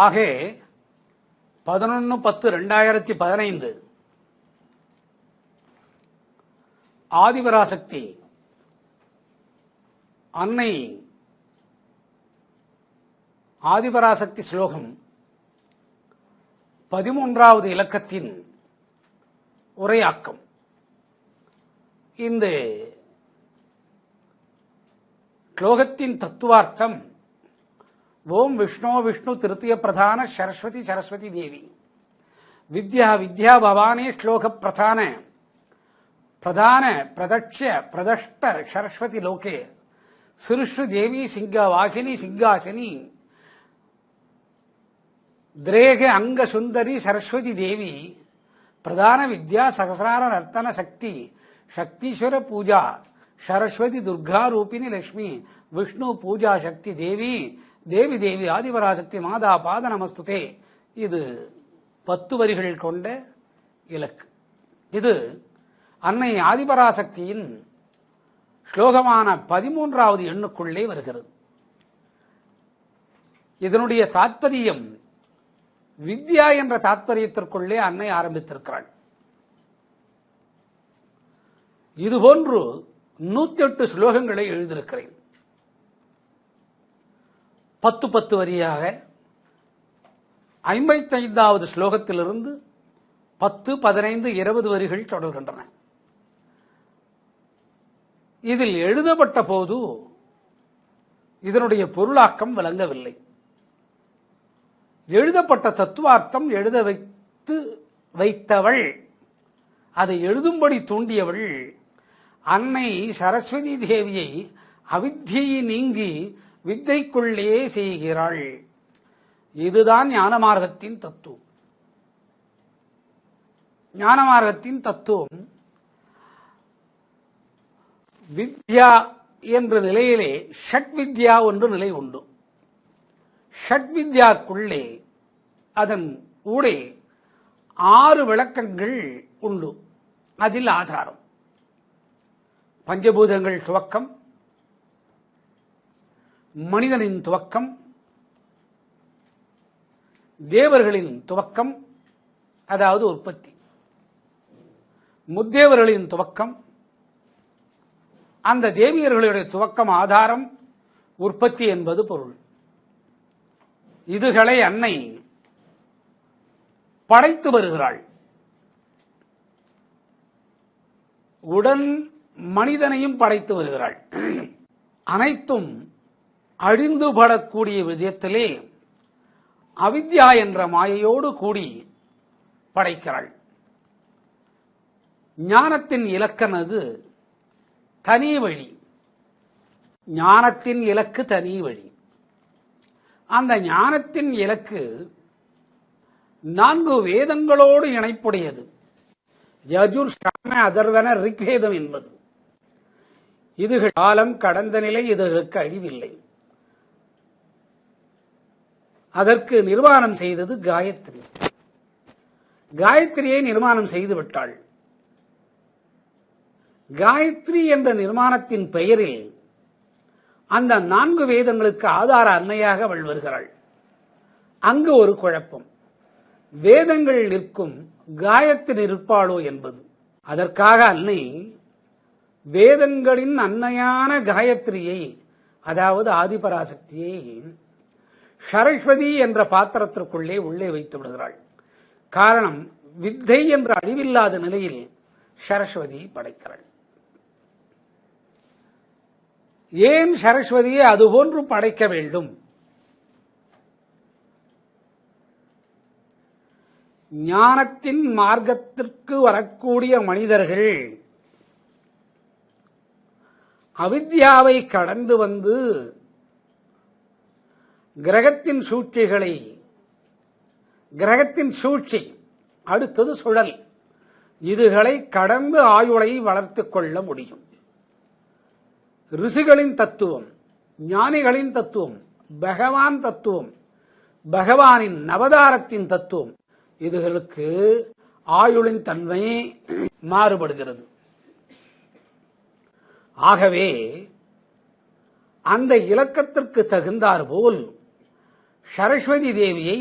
ஆக 11/10/2015 ஆதிபராசக்தி அன்னை ஆதிபராசக்தி ஸ்லோகம் 13வது இலக்கத்தின் உரையாக்கம். இந்த ஸ்லோகத்தின் தத்துவார்த்தம் ஓம் விஷ்ணோ விஷ்ணு திருத்திய பிரதான சரஸ்வதி சரஸ்வதி தேவி வித்யா வித்யா பவானி ஸ்லோக பிரதான பிரதான பிரதட்ச பிரதஷ்ட சரஸ்வதி லோகே சிருஷ்டு தேவி சிங்கா வாகினி சிங்காசனி திரேக அங்க சுந்தரி சரஸ்வதி தேவி பிரதான வித்யா சகசிரார நர்த்தன சக்தி சக்தீஸ்வர பூஜா சரஸ்வதி துர்கா ரூபிணி லட்சுமி விஷ்ணு பூஜா சக்தி தேவி தேவி தேவி ஆதிபராசக்தி மாதா பாத நமஸ்துதே. இது 10 வரிகள் கொண்ட இலக்கு. இது அன்னை ஆதிபராசக்தியின் ஸ்லோகமான 13வது எண்ணுக்குள்ளே வருகிறது. இதனுடைய தாத்பரியம் வித்யா என்ற தாத்பரியத்திற்குள்ளே அன்னை ஆரம்பித்திருக்கிறாள். இதுபோன்று 108 ஸ்லோகங்களை எழுதியிருக்கிறேன். 10 வரியாக 55வது ஸ்லோகத்திலிருந்து 10, 15, 20 வரிகள் தொடர்கின்றன. இதில் எழுதப்பட்ட போது இதனுடைய பொருளாக்கம் விளங்கவில்லை. எழுதப்பட்ட தத்துவார்த்தம் எழுத வைத்தவள், அதை எழுதும்படி தூண்டியவள் அன்னை சரஸ்வதி தேவியை அவித்தியை நீங்கி வித்தைக்குள்ளே செய்கிறாள். இதுதான் ஞானமார்க்கத்தின் தத்துவம். ஞானமார்க்கத்தின் தத்துவம் வித்யா என்ற நிலையிலே ஷட் வித்யா ஒன்று நிலை உண்டு. ஷட் வித்யாக்குள்ளே அதன் ஊடே 6 விளக்கங்கள் உண்டு. அதில் ஆதாரம் பஞ்சபூதங்கள் துவக்கம், மனிதனின் துவக்கம், தேவர்களின் துவக்கம் அதாவது உற்பத்தி, முத்தேவர்களின் துவக்கம், அந்த தேவியர்களுடைய துவக்கம் ஆதாரம், உற்பத்தி என்பது பொருள். இதுகளை அன்னை படைத்து வருகிறாள். உடன் மனிதனையும் படைத்து வருகிறாள். அனைத்தும் அழிந்துபடக்கூடிய விதத்திலே அவித்யா என்ற மாயையோடு கூடி படைக்கிறாள். ஞானத்தின் இலக்கணது தனி வழி. ஞானத்தின் இலக்கு தனி வழி. அந்த ஞானத்தின் இலக்கு 4 வேதங்களோடு இணைப்புடையது. யஜுர் சாம அதர்வன ரிக்வேதம் என்பது. இதுகள் காலம் கடந்த நிலை, இதுகளுக்கு அழிவில்லை. அதற்கு நிர்மாணம் செய்தது காயத்ரி. காயத்ரியை நிர்மாணம் செய்து விட்டாள். காயத்ரி என்ற நிர்மாணத்தின் பெயரில் அந்த 4 வேதங்களுக்கு ஆதார அன்னையாக அவள் வருகிறாள். அங்கு ஒரு குழப்பம். வேதங்கள் நிற்கும், காயத்ரி நிற்பாளோ என்பது. அதற்காக அன்னை வேதங்களின் அன்னையான காயத்ரியை, அதாவது ஆதிபராசக்தியை சரஸ்வதி என்ற பாத்திரத்திற்குள்ளே உள்ளே வைத்து விடுகிறாள். காரணம், வித்தை என்ற அழிவில்லாத நிலையில் சரஸ்வதி படைக்கிறாள். ஏன் சரஸ்வதியை அதுபோன்று படைக்க வேண்டும்? ஞானத்தின் மார்க்கத்திற்கு வரக்கூடிய மனிதர்கள் அவித்யாவை கடந்து வந்து கிரகத்தின் சூழ்ச்சிகளை, கிரகத்தின் சூழ்ச்சி, அடுத்தது சுழல், இதுகளை கடந்து ஆயுளை வளர்த்துக் கொள்ள முடியும். ரிஷிகளின் தத்துவம், ஞானிகளின் தத்துவம், பகவான் தத்துவம், பகவானின் நவதாரத்தின் தத்துவம், இதுகளுக்கு ஆயுளின் தன்மை மாறுபடுகிறது. ஆகவே அந்த இலக்கத்திற்கு தகுந்தார் போல் சரஸ்வதி தேவியை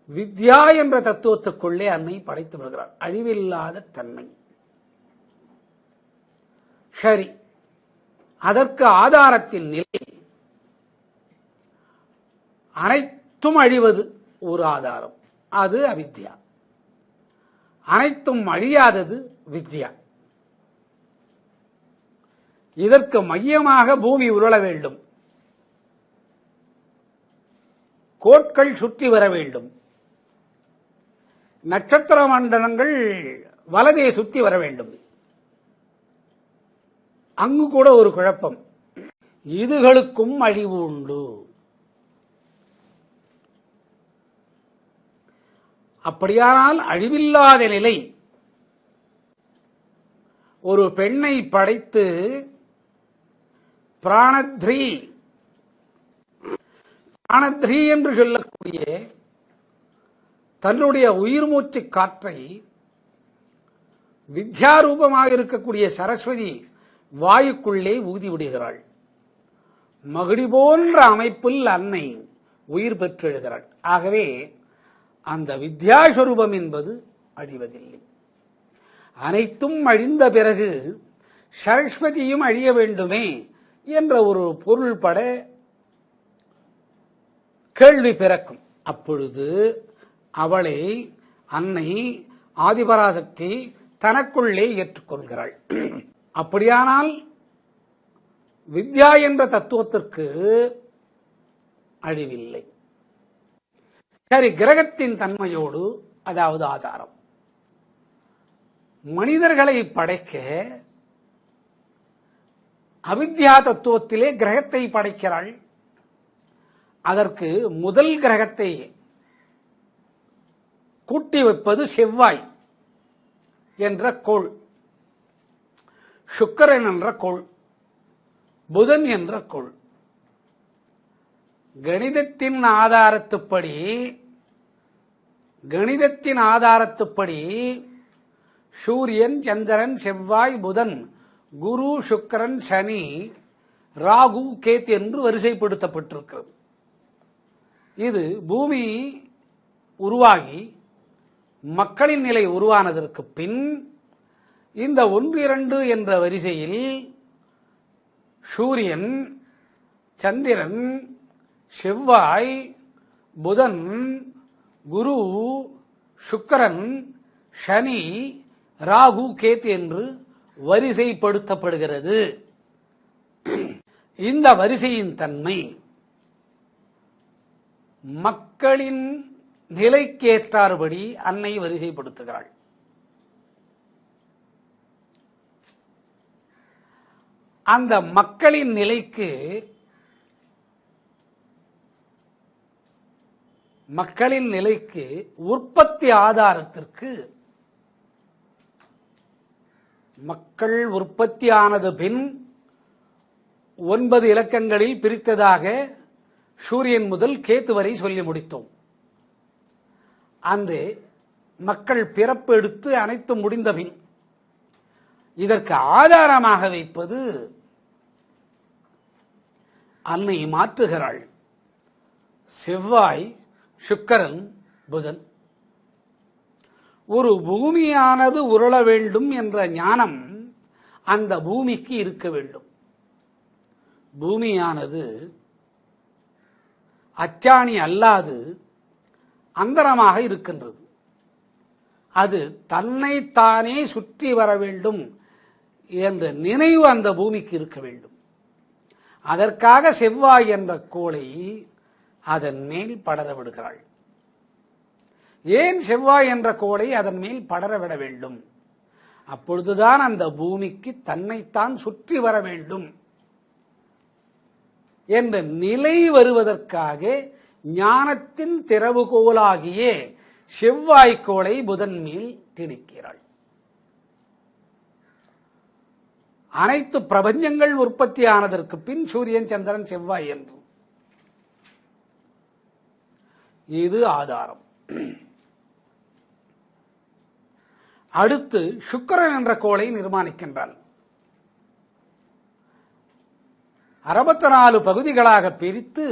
வித்யா என்ற தத்துவத்துக்குள்ளே அன்னை படைத்து வருகிறார். அழிவில்லாத தன்மை. சரி, அதற்கு ஆதாரத்தின் நிலை அனைத்தும் அழிவது ஒரு ஆதாரம், அது அவித்யா. அனைத்தும் அழியாதது வித்யா. இதற்கு மையமாக பூமி உருள வேண்டும், கோட்கள் சுற்றி வர வேண்டும், நட்சத்திர மண்டலங்கள் வலதே சுற்றி வர வேண்டும். அங்கு கூட ஒரு குழப்பம். இதுகளுக்கும் அழிவு உண்டு. அப்படியானால் அழிவில்லாத நிலை ஒரு பெண்ணை படைத்து பிராணத்ரி என்று சொல்லக்கூடிய தன்னுடைய உயிர் மூச்சு காற்றை வித்யாரூபமாக இருக்கக்கூடிய சரஸ்வதி வாயுக்குள்ளே ஊதிவிடுகிறாள். மகுடி போன்ற அமைப்பில் அன்னை உயிர் பெற்றெழுகிறாள். ஆகவே அந்த வித்யாஸ்வரூபம் என்பது அழிவதில்லை. அனைத்தும் அழிந்த பிறகு சரஸ்வதியும் அழிய வேண்டுமே என்ற ஒரு பொருள்பட கேள்வி பிறக்கும். அப்பொழுது அவளை அன்னை ஆதிபராசக்தி தனக்குள்ளே ஏற்றுக்கொள்கிறாள். அப்படியானால் வித்யா என்ற தத்துவத்திற்கு அழிவில்லை. சரி, கிரகத்தின் தன்மையோடு, அதாவது ஆதாரம், மனிதர்களை படைக்க அவித்யா தத்துவத்திலே கிரகத்தை படைக்கிறாள். அதற்கு முதல் கிரகத்தை கூட்டி வைப்பது செவ்வாய் என்ற கோள், சுக்கிரன் என்ற கோள், புதன் என்ற கோள். கணிதத்தின் ஆதாரத்துப்படி சூரியன், சந்திரன், செவ்வாய், புதன், குரு, சுக்கிரன், சனி, ராகு, கேத்து என்று வரிசைப்படுத்தப்பட்டிருக்கிறது. இது பூமி உருவாகி மக்களின் நிலை உருவானதற்கு பின் இந்த 1, 2 என்ற வரிசையில் சூரியன், சந்திரன், செவ்வாய், புதன், குரு, சுக்கிரன், சனி, ராகு, கேத்து என்று வரிசைப்படுத்தப்படுகிறது. இந்த வரிசையின் தன்மை மக்களின் நிலைக்கேற்றார்படி அன்னை வரிசைப்படுத்துகிறாள். அந்த மக்களின் நிலைக்கு உற்பத்தி ஆதாரத்திற்கு மக்கள் உற்பத்தி ஆனது பின் 9 இலக்கங்களில் பிரித்ததாக சூரியன் முதல் கேத்து வரை சொல்லி முடித்தோம். அந்த மக்கள் பிறப்பு எடுத்து அனைத்து முடிந்த பின் இதற்கு ஆதாரமாக வைப்பது அன்னை மாற்றுகிறாள். செவ்வாய், சுக்கிரன், புதன். ஒரு பூமியானது உருள வேண்டும் என்ற ஞானம் அந்த பூமிக்கு இருக்க வேண்டும். பூமியானது அச்சாணி அல்லாது அந்தரமாக இருக்கின்றது. அது தன்னைத்தானே சுற்றி வர வேண்டும் என்ற நினைவு அந்த பூமிக்கு இருக்க வேண்டும். அதற்காக செவ்வாய் என்ற கோளை அதன் மேல் படர விடுகிறாள். ஏன் செவ்வாய் என்ற கோளை அதன் மேல் படர விட வேண்டும்? அப்பொழுதுதான் அந்த பூமிக்கு தன்னைத்தான் சுற்றி வர வேண்டும் என்ற நிலை வருவதற்காக ஞானத்தின் திறவுகோலாகிய செவ்வாய்க்கோளை புதன் மேல் திணிக்கிறாள். அனைத்து பிரபஞ்சங்கள் உற்பத்தி ஆனதற்கு பின் சூரியன், சந்திரன், செவ்வாய் என்று இது ஆதாரம். அடுத்து சுக்கிரன் என்ற கோளை நிர்மாணிக்கின்றாள். 64 பகுதிகளாக பிரித்து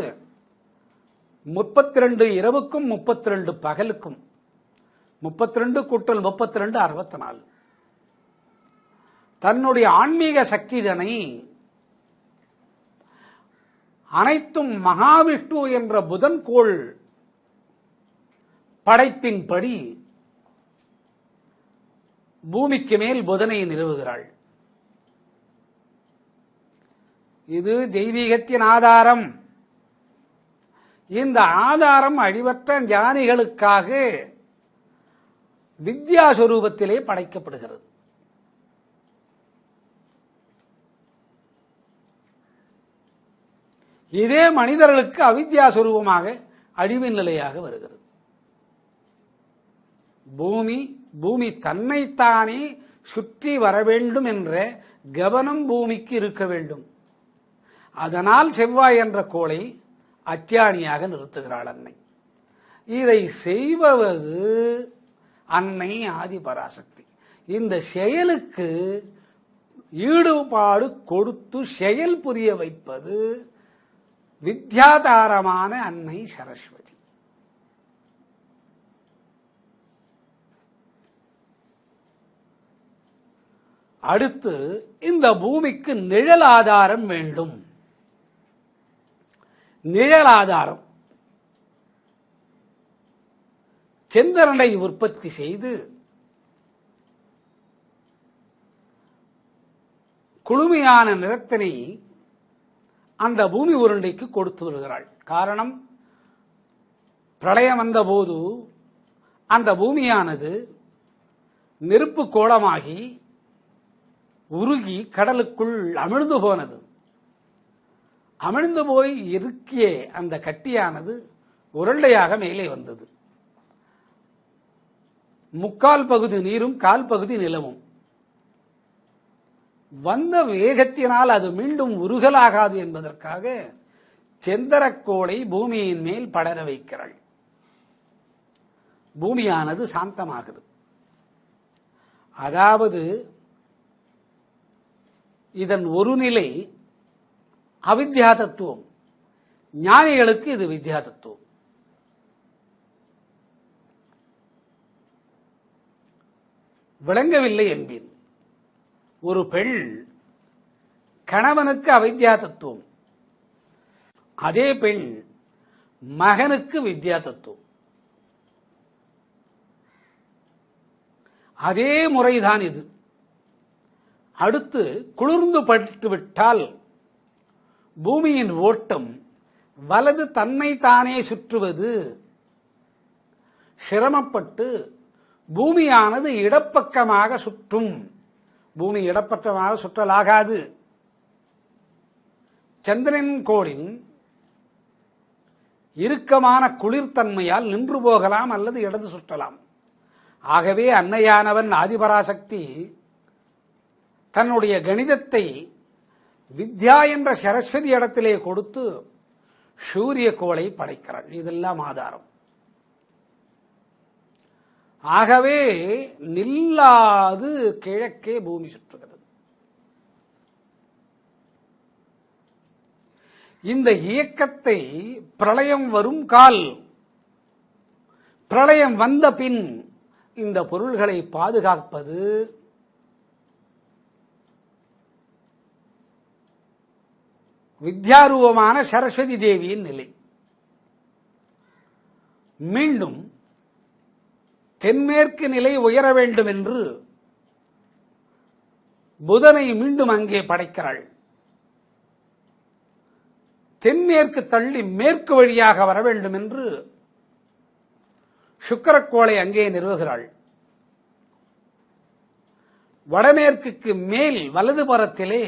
32 இரவுக்கும் 32 பகலுக்கும் 32 கூட்டல் 32 64. தன்னுடைய ஆன்மீக சக்திதனை அனைத்தும் மகாவிஷ்ணு என்ற புதன்கோள் படைப்பின்படி பூமிக்கு மேல் புதனை நிறுவுகிறாள். இது தெய்வீகத்தின் ஆதாரம். இந்த ஆதாரம் அழிவற்ற ஞானிகளுக்காக வித்யாஸ்வரூபத்திலே படைக்கப்படுகிறது. இதே மனிதர்களுக்கு அவித்யாஸ்வரூபமாக அழிவின் நிலையாக வருகிறது. பூமி தன்னைத்தானே சுற்றி வர வேண்டும் என்ற கவனம் பூமிக்கு இருக்க வேண்டும். அதனால் செவ்வாய் என்ற கோளை அத்தியாணியாக நிறுத்துகிறாள் அன்னை. இதை செய்வது அன்னை ஆதிபராசக்தி. இந்த செயலுக்கு ஈடுபாடு கொடுத்து செயல் புரிய வைப்பது வித்யாதாரமான அன்னை சரஸ்வதி. அடுத்து இந்த பூமிக்கு நிழல் ஆதாரம் வேண்டும். நிழல் ஆதாரம் சந்திரனை உற்பத்தி செய்து குளுமையான நிறத்தினை அந்த பூமி உருண்டைக்கு கொடுத்து வருகிறாள். காரணம், பிரளயம் வந்தபோது அந்த பூமியானது நெருப்பு கோளமாகி உருகி கடலுக்குள் அமிழ்ந்து போனது. அமிழ்ந்து போய் இருக்கிய அந்த கட்டியானது உருண்டையாக மேலே வந்தது. முக்கால் பகுதி நீரும் கால் பகுதி நிலமும். வந்த வேகத்தினால் அது மீண்டும் உருகலாகாது என்பதற்காக சந்திரக்கோளை பூமியின் மேல் படர வைக்கிறாள். பூமியானது சாந்தமாகிறது. அதாவது இதன் ஒரு நிலை அவித்யா தத்துவம், ஞானிகளுக்கு இது வித்யா தத்துவம். விளங்கவில்லை என்பேன். ஒரு பெண் கணவனுக்கு அவித்யா தத்துவம், அதே பெண் மகனுக்கு வித்யா தத்துவம். அதே முறைதான் இது. அடுத்து குளிர்ந்து பட்டுவிட்டால் பூமியின் ஓட்டம் வலது தன்னை தானே சுற்றுவது சிரமப்பட்டு பூமியானது இடப்பக்கமாக சுற்றும். பூமி இடப்பக்கமாக சுற்றலாகாது. சந்திரன் கோளின் இறுக்கமான குளிர்தன்மையால் நின்று போகலாம் அல்லது இடது சுற்றலாம். ஆகவே அன்னையானவன் ஆதிபராசக்தி தன்னுடைய கணிதத்தை வித்யா என்ற சரஸ்வதி இடத்திலே கொடுத்து சூரிய கோளை படைக்கிறாள். இதெல்லாம் ஆதாரம். ஆகவே நில்லாது கிழக்கே பூமி சுற்றுகிறது. இந்த இயக்கத்தை பிரளயம் வரும் கால், பிரளயம் வந்த பின் இந்த பொருள்களை பாதுகாப்பது வித்யாரூபமான சரஸ்வதி தேவியின் நிலை. மீண்டும் தென்மேற்கு நிலை உயர வேண்டும் என்று புதனை மீண்டும் அங்கே படைக்கிறாள். தென்மேற்கு தள்ளி மேற்கு வழியாக வர வேண்டும் என்று சுக்கிரக்கோளை அங்கே நிறுவுகிறாள். வடமேற்குக்கு மேல் வலது புறத்திலே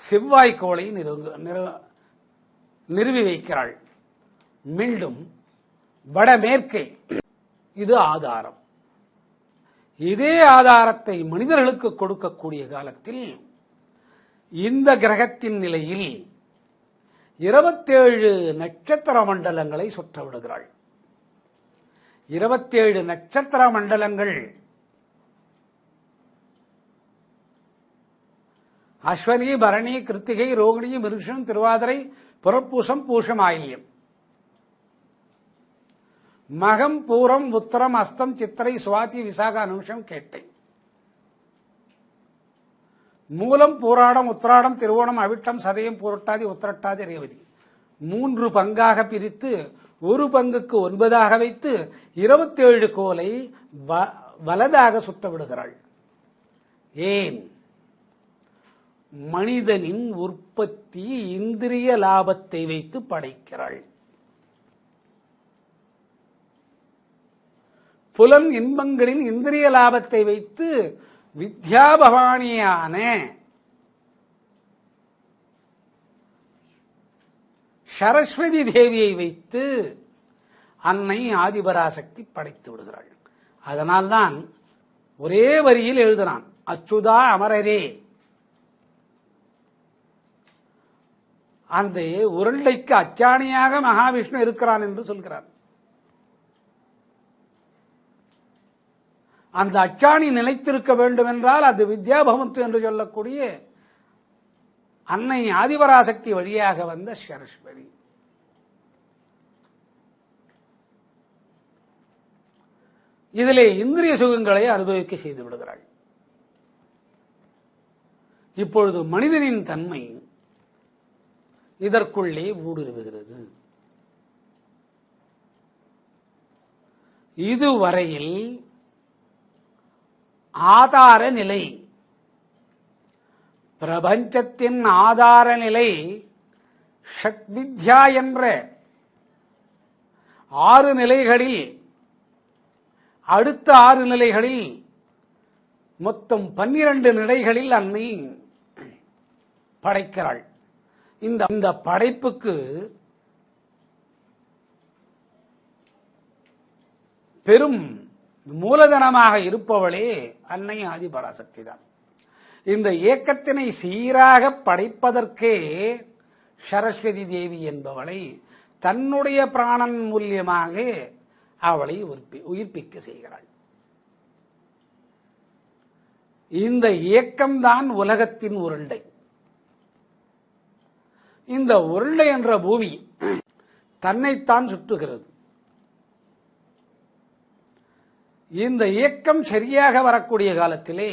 செவ்வாய்க்கோளை நிறுவி வைக்கிறாள். மீண்டும் வடமேற்கை. இது ஆதாரம். இதே ஆதாரத்தை மனிதர்களுக்கு கொடுக்கக்கூடிய காலத்தில் இந்த கிரகத்தின் நிலையில் 27 நட்சத்திர மண்டலங்களை சுற்ற விடுகிறாள். 27 நட்சத்திர மண்டலங்கள் அஸ்வனி, பரணி, கிருத்திகை, ரோகிணி, மிருஷம், திருவாதிரை, புறப்பூசம், பூஷம், ஆயில்யம். மகம், பூரம், உத்தரம், அஸ்தம், சித்திரை, சுவாதி, விசாக, அனுஷம், கேட்டை. மூலம், பூராடம், உத்திராடம், திருவோணம், அவிட்டம், சதயம், பூரட்டாதி, உத்திரட்டாதி, ரேவதி 3 பங்காக பிரித்து ஒரு பங்குக்கு 9 வைத்து 27 கோலை வலதாக சுட்ட விடுகிறாள். ஏன்? மனிதனின் உற்பத்தி இந்திரிய லாபத்தை வைத்து படைக்கிறாள். புலன் இன்பங்களின் இந்திரிய லாபத்தை வைத்து வித்யாபவானியான சரஸ்வதி தேவியை வைத்து அன்னை ஆதிபராசக்தி படைத்து விடுகிறாள். அதனால்தான் ஒரே வரியில் எழுதினான், அச்சுதா அமரரே. அந்த உருண்டைக்கு அச்சாணியாக மகாவிஷ்ணு இருக்கிறான் என்று சொல்கிறார். அந்த அச்சாணி நிலைத்திருக்க வேண்டும் என்றால் அது வித்யாபவந்து என்று சொல்லக்கூடிய அன்னை ஆதிபராசக்தி வழியாக வந்த சரஸ்வதி. இதிலே இந்திரிய சுகங்களை அனுபவிக்க செய்து விடுகிறாள். இப்பொழுது மனிதனின் தன்மை இதற்குள்ளே ஊடுருவுகிறது. இதுவரையில் ஆதார நிலை, பிரபஞ்சத்தின் ஆதார நிலை ஷட்வித்யா என்ற 6 நிலைகளில், அடுத்த 6 நிலைகளில் மொத்தம் 12 நிலைகளில் அன்னை படைக்கிறாள். இந்த படைப்புக்கு பெரும் மூலதனமாக இருப்பவளே அன்னை ஆதிபராசக்தி தான். இந்த இயக்கத்தினை சீராக படைப்பதற்கே சரஸ்வதி தேவி என்பவளை தன்னுடைய பிராணன் மூலியமாக அவளை உயிர்ப்பிக்க செய்கிறாள். இந்த இயக்கம்தான் உலகத்தின் உருண்டை. இந்த உருண்டை என்ற பூமி தன்னைத்தான் சுற்றுகிறது. இந்த இயக்கம் சரியாக வரக்கூடிய காலத்திலே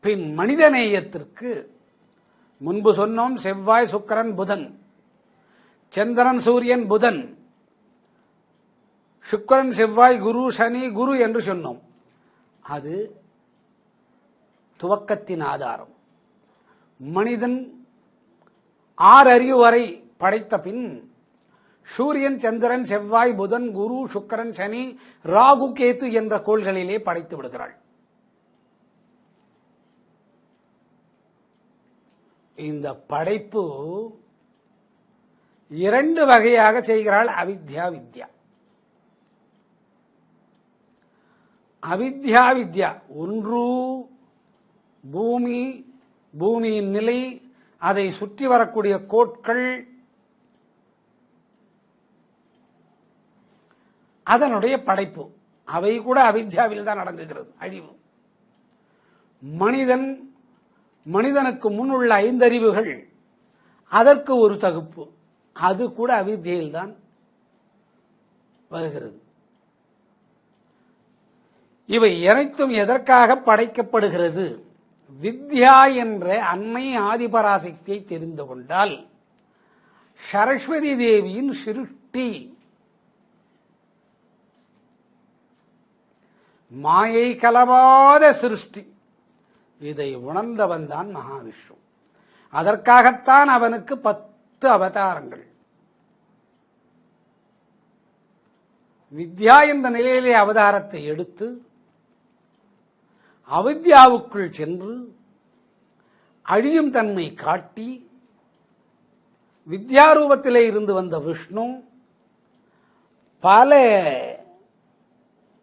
பின் மனிதநேயத்திற்கு முன்பு சொன்னோம், செவ்வாய், சுக்கிரன், புதன், சந்திரன், சூரியன், புதன், சுக்கிரன், செவ்வாய், குரு, சனி, குரு என்று சொன்னோம். அது துவக்கத்தின் ஆதாரம். மனிதன் 6 அறிவு வரை படைத்த பின் சூரியன், சந்திரன், செவ்வாய், புதன், குரு, சுக்கிரன், சனி, ராகு, கேது என்ற கோள்களிலே படைத்து விடுகிறாள். இந்த படைப்பு 2 வகையாக செய்கிறாள். அவித்யா வித்யா. அவித்யா வித்யா ஒன்று பூமி, பூமியின் நிலை, அதை சுற்றி வரக்கூடிய கோட்கள், அதனுடைய படைப்பு. அவை கூட அவித்யாவில் தான் அடங்குகிறது. அழிவு. மனிதனுக்கு முன்னுள்ள 5 அறிவுகள், அதற்கு ஒரு தகுப்பு, அது கூட அவித்யில் தான் வருகிறது. இவை அனைத்தும் எதற்காக படைக்கப்படுகிறது? வித்யா என்ற அன்னை ஆதிபராசக்தியை தெரிந்து கொண்டால் சரஸ்வதி தேவியின் சிருஷ்டி, மாயை கலவாத சிருஷ்டி, இதை உணர்ந்தவன் தான் மகாவிஷ்ணு. அதற்காகத்தான் அவனுக்கு 10 அவதாரங்கள். வித்யா என்ற நிலையிலே அவதாரத்தை எடுத்து அவித்யாவுக்குள் சென்று அழியும் தன்மை காட்டி, வித்யாரூபத்திலே இருந்து வந்த விஷ்ணு பல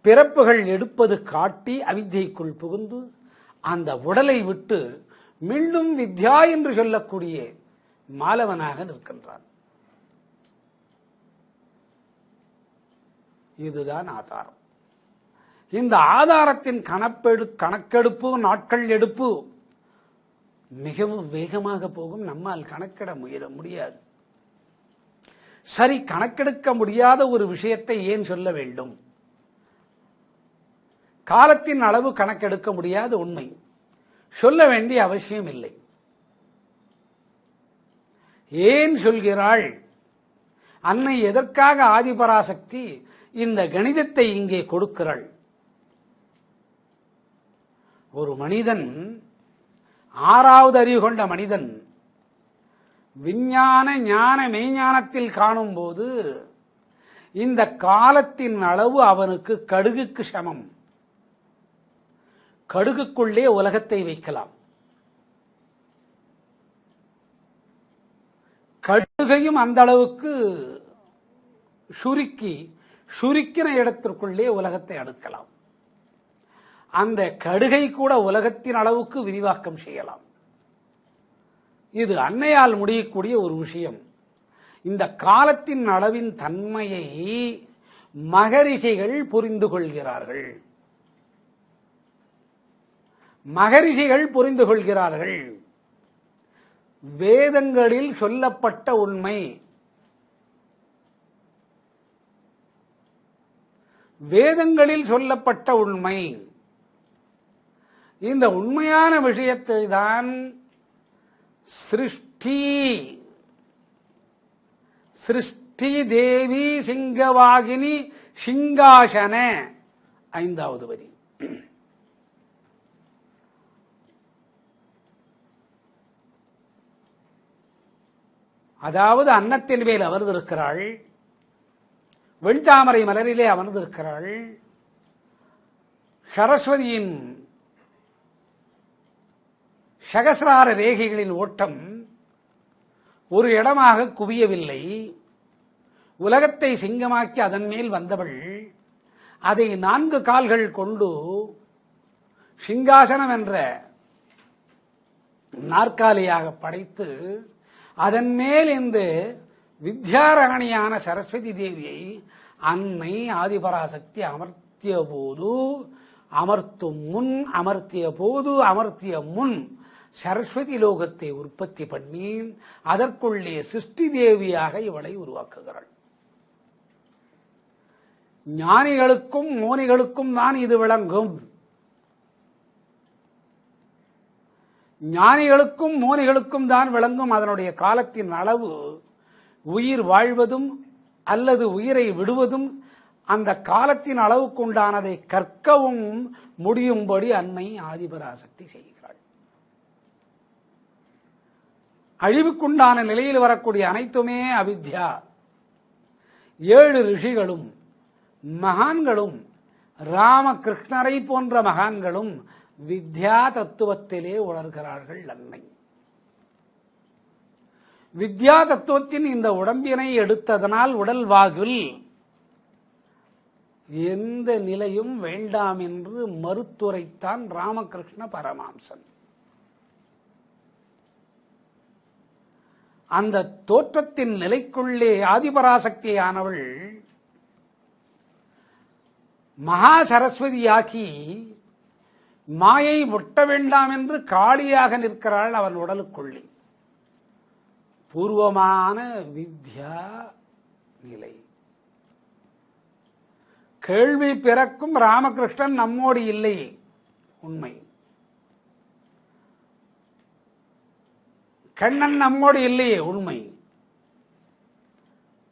பிறப்புகள் எடுப்பது காட்டி அவித்யைக்குள் புகுந்து அந்த உடலை விட்டு மீண்டும் வித்யா என்று சொல்லக்கூடிய மாலவனாக நிற்கின்றான். இதுதான் ஆதாரம். இந்த ஆதாரத்தின் கணக்கெடுப்பு, நாட்கள் எடுப்பு மிகவும் வேகமாக போகும். நம்மால் கணக்கிட முடியாது. சரி, கணக்கெடுக்க முடியாத ஒரு விஷயத்தை ஏன் சொல்ல வேண்டும்? காலத்தின் அளவு கணக்கெடுக்க முடியாத உண்மை, சொல்ல வேண்டிய அவசியம் இல்லை. ஏன் சொல்கிறாள் அன்னை? எதற்காக ஆதிபராசக்தி இந்த கணிதத்தை இங்கே கொடுக்கிறாள்? ஒரு மனிதன், ஆறாவது அறிவு கொண்ட மனிதன் விஞ்ஞான ஞான மெய்ஞானத்தில் காணும்போது இந்த காலத்தின் அளவு அவனுக்கு கடுகுக்கு சமம். கடுகுக்குள்ளே உலகத்தை வைக்கலாம். கடுகையும் அந்த அளவுக்கு சுருக்கின இடத்திற்குள்ளே உலகத்தை அடுக்கலாம். அந்த கடுகை கூட உலகத்தின் அளவுக்கு விரிவாக்கம் செய்யலாம். இது அன்னையால் முடியக்கூடிய ஒரு விஷயம். இந்த காலத்தின் அளவின் தன்மையை மகரிஷிகள் புரிந்து கொள்கிறார்கள். வேதங்களில் சொல்லப்பட்ட உண்மை, இந்த உண்மையான விஷயத்தை தான் சிருஷ்டி தேவி சிங்கவாகினி சிங்காசன, 5வது வரி. அதாவது அன்னத்தின் மேல் அமர்ந்திருக்கிறாள், வெண்தாமரை மலரிலே அமர்ந்திருக்கிறாள். சரஸ்வதியின் சகசிரார ரேகைகளின் ஓட்டம் ஒரு இடமாக குவியவில்லை. உலகத்தை சிங்கமாக்கி அதன் மேல் வந்தவள் அதை 4 கால்கள் கொண்டு சிங்காசனம் என்ற நாற்காலியாக படைத்து அதன் மேல் இந்த வித்யாராணியான சரஸ்வதி தேவியை அன்னை ஆதிபராசக்தி அமர்த்திய முன் சரஸ்வதி லோகத்தை உற்பத்தி பண்ணி அதற்குள்ளே சிருஷ்டி தேவியாக இவளை உருவாக்குகிறாள். ஞானிகளுக்கும் மோனிகளுக்கும் தான் இது விளங்கும். ஞானிகளுக்கும் மோனிகளுக்கும் தான் விளங்கும். அதனுடைய காலத்தின் அளவு உயிர் வாழ்வதும் அல்லது உயிரை விடுவதும் அந்த காலத்தின் அளவுக்குண்டானதை கற்கவும் முடியும்படி அன்னை ஆதிபராசக்தி செய்கிறாள். அழிவுக்குண்டான நிலையில் வரக்கூடிய அனைத்துமே அவித்யா. 7 ரிஷிகளும் மகான்களும் ராமகிருஷ்ணரை போன்ற மகான்களும் வித்யா தத்துவத்திலே உணர்கிறார்கள் அன்னை. வித்யா தத்துவத்தின் இந்த உடம்பினை எடுத்ததனால் உடல் வாகில் எந்த நிலையும் வேண்டாம் என்று மறுத்துரைத்தான் ராமகிருஷ்ண பரமஹம்சன். அந்த தோற்றத்தின் நிலைக்குள்ளே ஆதிபராசக்தியானவள் மகா சரஸ்வதியாகி மாயை ஒட்ட வேண்டாம் என்று காளியாக நிற்கிறாள் அவன் உடலுக்குள்ளே. பூர்வமான வித்யா நிலை. கேள்வி பிறக்கும் ராமகிருஷ்ணன் நம்மோடு இல்லை, உண்மை. கண்ணன் நம்மோடு இல்லையே, உண்மை.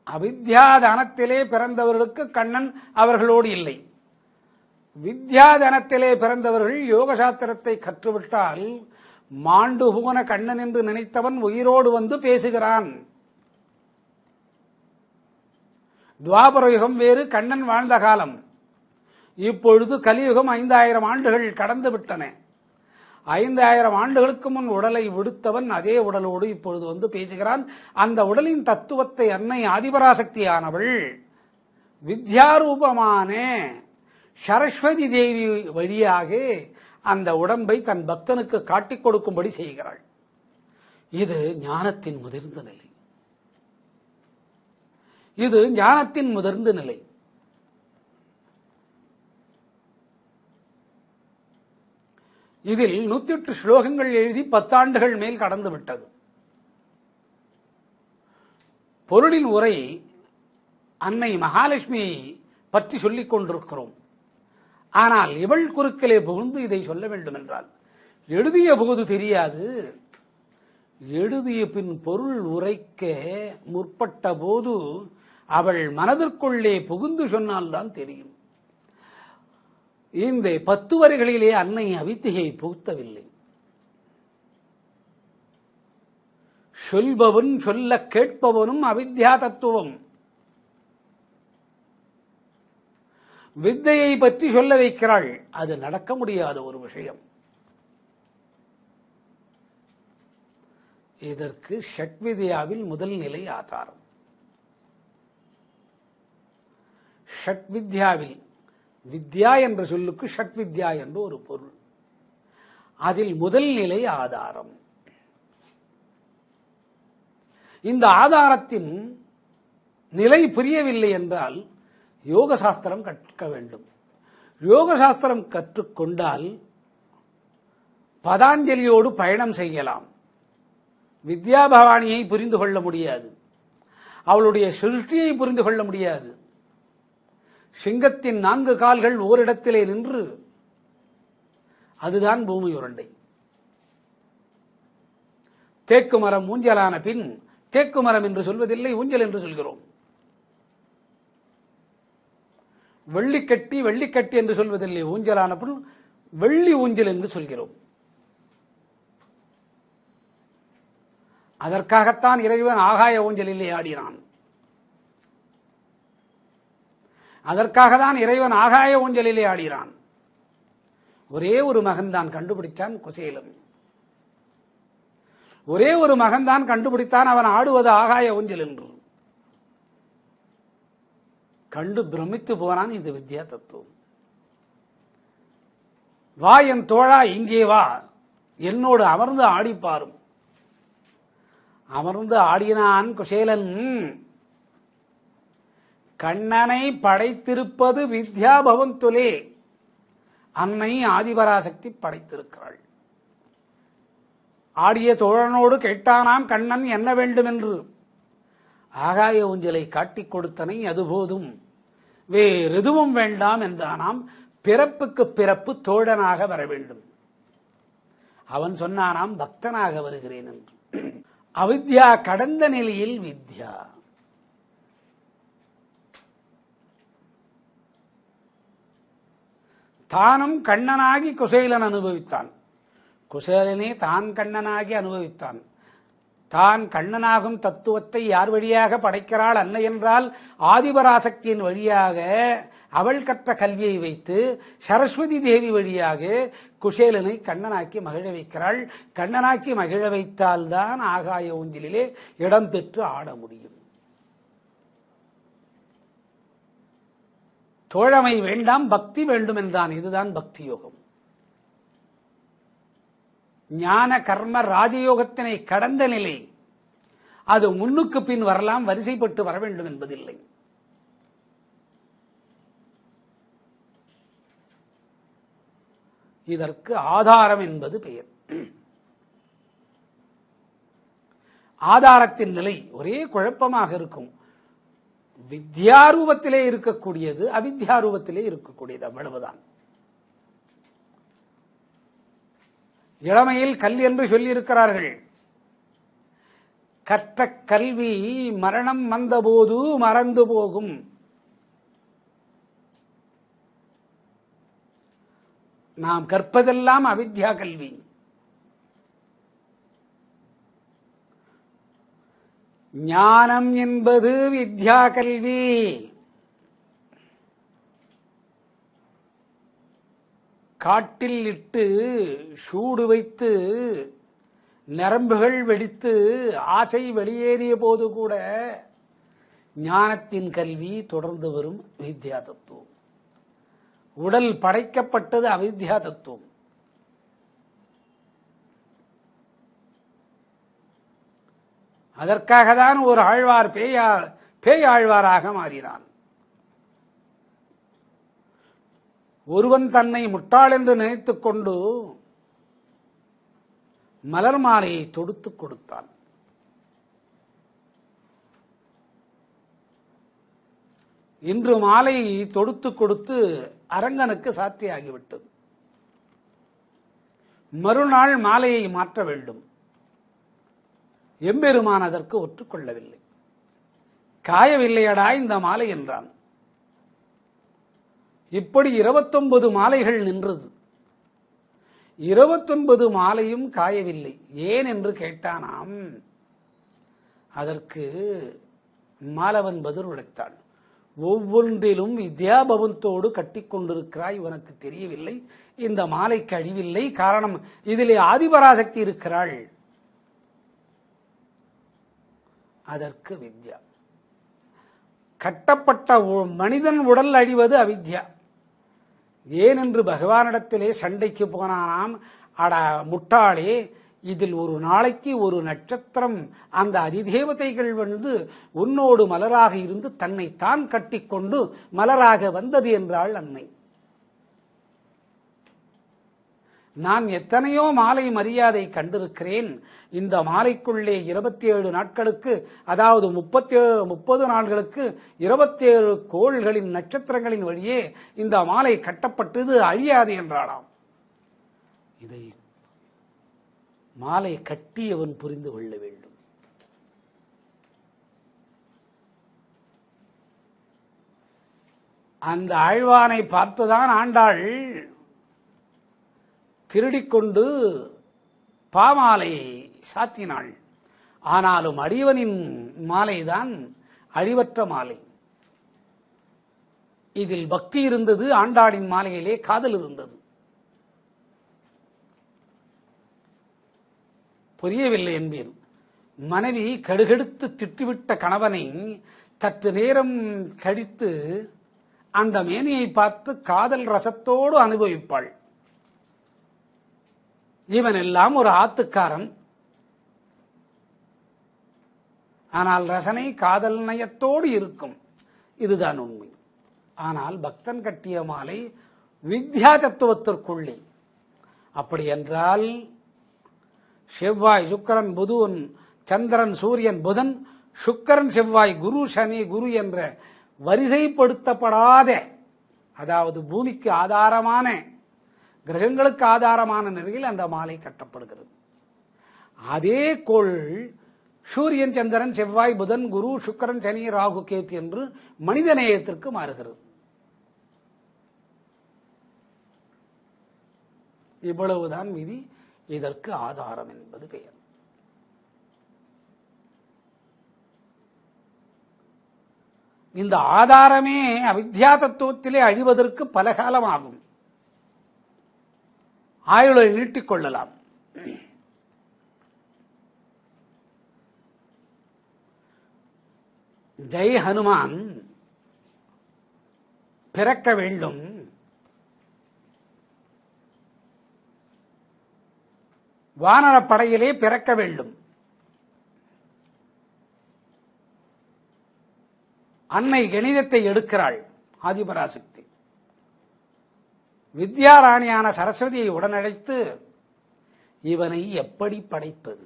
அவித்யாதனத்திலே பிறந்தவர்களுக்கு கண்ணன் அவர்களோடு இல்லை. வித்யாதனத்திலே பிறந்தவர்கள் யோக சாஸ்திரத்தை கற்றுவிட்டால் மாண்டு புவன கண்ணன் என்று நினைத்தவன் உயிரோடு வந்து பேசுகிறான். துவாபர யுகம் வேறு, கண்ணன் வாழ்ந்த காலம். இப்பொழுது கலியுகம் 5000 ஆண்டுகள் கடந்து விட்டன. 5000 ஆண்டுகளுக்கு முன் உடலை விடுத்தவன் அதே உடலோடு இப்பொழுது வந்து பேசுகிறான். அந்த உடலின் தத்துவத்தை அன்னை ஆதிபராசக்தியானவள் வித்யாரூபமான சரஸ்வதி தேவி வழியாக அந்த உடம்பை தன் பக்தனுக்கு காட்டிக் கொடுக்கும்படி செய்கிறாள். இது ஞானத்தின் முதிர்ந்த நிலை. இதில் 108 ஸ்லோகங்கள் எழுதி 10 ஆண்டுகள் மேல் கடந்து விட்டது. பொருளின் உரை அன்னை மகாலட்சுமியை பற்றி சொல்லிக் கொண்டிருக்கிறோம். ஆனால் இவள் குறுக்கிலே புகுந்து இதை சொல்ல வேண்டும் என்றால் எழுதிய போது தெரியாது, எழுதிய பின் பொருள் உரைக்க முற்பட்ட போது அவள் மனதிற்குள்ளே புகுந்து சொன்னால்தான் தெரியும். இந்த 10 வரிகளிலே அன்னை அவித்தியை புகுத்தவில்லை. சொல்பவன் சொல்ல கேட்பவனும் அவித்யா தத்துவம். வித்தையை பற்றி சொல்ல வைக்கிறாள். அது நடக்க முடியாத ஒரு விஷயம். இதற்கு ஷட்வித்யாவில் முதல் நிலை ஆதாரம். ஷட்வித்யாவில் வித்யா என்ற சொல்லுக்கு ஷட்வித்யா என்று ஒரு பொருள். அதில் முதல் நிலை ஆதாரம். இந்த ஆதாரத்தின் நிலை புரியவில்லை என்றால் யோக சாஸ்திரம் கற்க வேண்டும். யோக சாஸ்திரம் கற்றுக்கொண்டால் பதாஞ்சலியோடு பயணம் செய்யலாம். வித்யா பவானியை புரிந்து கொள்ள முடியாது, அவளுடைய சிருஷ்டியை புரிந்து கொள்ள முடியாது. சிங்கத்தின் 4 கால்கள் ஓரிடத்திலே நின்று அதுதான் பூமி உருண்டை. தேக்கு மரம் ஊஞ்சலான பின் தேக்கு மரம் என்று சொல்வதில்லை, ஊஞ்சல் என்று சொல்கிறோம். வெள்ளிக்கட்டி என்று சொல்வதில்லை, ஊஞ்சலான பின் வெள்ளி ஊஞ்சல் என்று சொல்கிறோம். அதற்காகத்தான் இறைவன் ஆகாய ஊஞ்சலிலே ஆடினான். அதற்காகத்தான் இறைவன் ஆகாய ஊஞ்சலிலே ஆடினான். ஒரே ஒரு மகன்தான் கண்டுபிடித்தான் குசேலன். ஒரே ஒரு மகன்தான் கண்டுபிடித்தான் அவன் ஆடுவது ஆகாய ஊஞ்சல் என்று. கண்டு பிரமித்து போனான். இது வித்யா தத்துவம். வா என் தோழா, இங்கே வா, என்னோடு அமர்ந்து ஆடிப்பாரும். அமர்ந்து ஆடினான் குசேலன். கண்ணனை படைத்திருப்பது வித்யா பவந்துலே. அன்னை ஆதிபராசக்தி படைத்திருக்கிறாள். ஆடிய தோழனோடு கேட்டானாம் கண்ணன் என்ன வேண்டும் என்று. ஆகாய ஊஞ்சலை காட்டிக் கொடுத்தனை, அது போதும், வேறெதுவும் வேண்டாம் என்றானாம். பிறப்புக்கு பிறப்பு தோழனாக வர வேண்டும். அவன் சொன்னானாம் பக்தனாக வருகிறேன் என்று. அவித்யா கடந்த நிலையில் வித்யா. தானும் கண்ணனாகி குசேலன் அனுபவித்தான். குசேலனே தான் கண்ணனாகி அனுபவித்தான். தான் கண்ணனாகும் தத்துவத்தை யார் வழியாக படைக்கிறாள் அன்னை என்றால் ஆதிபராசக்தியின் வழியாக. அவள் கற்ற கல்வியை வைத்து சரஸ்வதி தேவி வழியாக குசேலனை கண்ணனாக்கி மகிழ வைக்கிறாள். கண்ணனாக்கி மகிழ வைத்தால்தான் ஆகாய ஊஞ்சலிலே இடம் பெற்று ஆட முடியும். தோழமை வேண்டாம், பக்தி வேண்டும் என்றான். இதுதான் பக்தி யோகம். ஞான கர்ம ராஜயோகத்தினை கடந்த நிலை. அது முன்னுக்கு பின் வரலாம், வரிசைப்பட்டு வர வேண்டும் என்பதில்லை. இதற்கு ஆதாரம் என்பது பெயர். ஆதாரத்தின் நிலை ஒரே குழப்பமாக இருக்கும். வித்யாரூபத்திலே இருக்கக்கூடியது அவித்யாரூபத்திலே இருக்கக்கூடியது, அவ்வளவுதான். இளமையில் கல் என்று சொல்லியிருக்கிறார்கள். கற்ற கல்வி மரணம் வந்தபோது மறந்து போகும். நாம் கற்பதெல்லாம் அவித்யா கல்வி. ஞானம் என்பது வித்யா கல்வி. காட்டில் இட்டு சூடு வைத்து நரம்புகள் வெடித்து ஆசை வெளியேறிய போது கூட ஞானத்தின் கல்வி தொடர்ந்து வரும் வித்யா தத்துவம். உடல் படைக்கப்பட்டது அவித்யா தத்துவம். அதற்காகத்தான் ஒரு ஆழ்வார் பேயாழ்வாராக மாறினான். ஒருவன் தன்னை முட்டாள் என்று நினைத்துக் கொண்டு மலர் மாலையை தொடுத்துக் கொடுத்தான். இன்று மாலை தொடுத்து கொடுத்து அரங்கனுக்கு சாத்தியாகிவிட்டது. மறுநாள் மாலையை மாற்ற வேண்டும். எம்பெருமான் அதற்கு ஒற்றுக்கொள்ளவில்லை. காயவில்லையடா இந்த மாலை என்றான். இப்படி 29 மாலைகள் நின்றது. 29 மாலையும் காயவில்லை. ஏன் என்று கேட்டானாம். அதற்கு மாலவன் பதில் உரைத்தாள். ஒவ்வொன்றிலும் வித்யாபவந்தோடு கட்டி கொண்டிருக்கிறாய், உனக்கு தெரியவில்லை. இந்த மாலைக்கு அழிவில்லை. காரணம், இதிலே ஆதிபராசக்தி இருக்கிறாள். அதற்கு வித்யா. கட்டப்பட்ட மனிதன் உடல் அழிவது அவித்யா. ஏனென்று பகவானிடத்திலே சண்டைக்கு போனானாம். அட முட்டாளே, இதில் ஒரு நாளைக்கு ஒரு நட்சத்திரம் அந்த அதிதேவதைகள் வந்து உன்னோடு மலராக இருந்து தன்னை தான் கட்டிக்கொண்டு மலராக வந்தது என்றாள் அன்னை. நான் எத்தனையோ மாலை மரியாதை கண்டிருக்கிறேன். இந்த மாலைக்குள்ளே 27 நாட்களுக்கு, அதாவது 30 நாள்களுக்கு 27 கோள்களின் நட்சத்திரங்களின் வழியே இந்த மாலை கட்டப்பட்டது, அழியாது என்றாளாம். இதை மாலை கட்டியவன் புரிந்து கொள்ள வேண்டும். அந்த ஆழ்வானை பார்த்துதான் ஆண்டாள் திருடிக்கொண்டு பாமாலையை சாத்தினாள். ஆனாலும் அடியவனின் மாலைதான் அழிவற்ற மாலை. இதில் பக்தி இருந்தது, ஆண்டாளின் மாலையிலே காதல் இருந்தது. புரியவில்லை என்பேன். மனைவி கடுகெடுத்து திட்டிவிட்ட கணவனை சற்று நேரம் கழித்து அந்த மேனியை பார்த்து காதல் ரசத்தோடு அனுபவிப்பாள். இவன் எல்லாம் ஒரு ஆத்துக்காரன், ஆனால் ரசனை காதல் நயத்தோடு இருக்கும். இதுதான் உண்மை. ஆனால் பக்தன் கட்டிய மாலை வித்யா தத்துவத்திற்குள்ளே. அப்படி என்றால் செவ்வாய் சுக்கிரன் புதன், சந்திரன் சூரியன் புதன், சுக்கிரன் செவ்வாய் குரு சனி குரு என்ற வரிசைப்படுத்தப்படாத, அதாவது பூமிக்கு ஆதாரமான கிரகங்களுக்கு ஆதாரமான நிலையில் அந்த மாலை கட்டப்படுகிறது. அதே கோள் சூரியன் சந்திரன் செவ்வாய் புதன் குரு சுக்கிரன் சனி ராகு கேத்து என்று மனித நேயத்திற்கு மாறுகிறது. இவ்வளவுதான் விதி. இதற்கு ஆதாரம் என்பது பெயர். இந்த ஆதாரமே அவித்யா தத்துவத்திலே அழிவதற்கு பல காலமாகும். ஆயுளை நீட்டிக் கொள்ளலாம். ஜெய் ஹனுமான் பிறக்க வேண்டும், வானரப்படையிலே பிறக்க வேண்டும். அன்னை கணிதத்தை எடுக்கிறாள் ஆதிபராசக்தி. வித்யாராணியான சரஸ்வதியை உடனழைத்து இவனை எப்படி படைப்பது?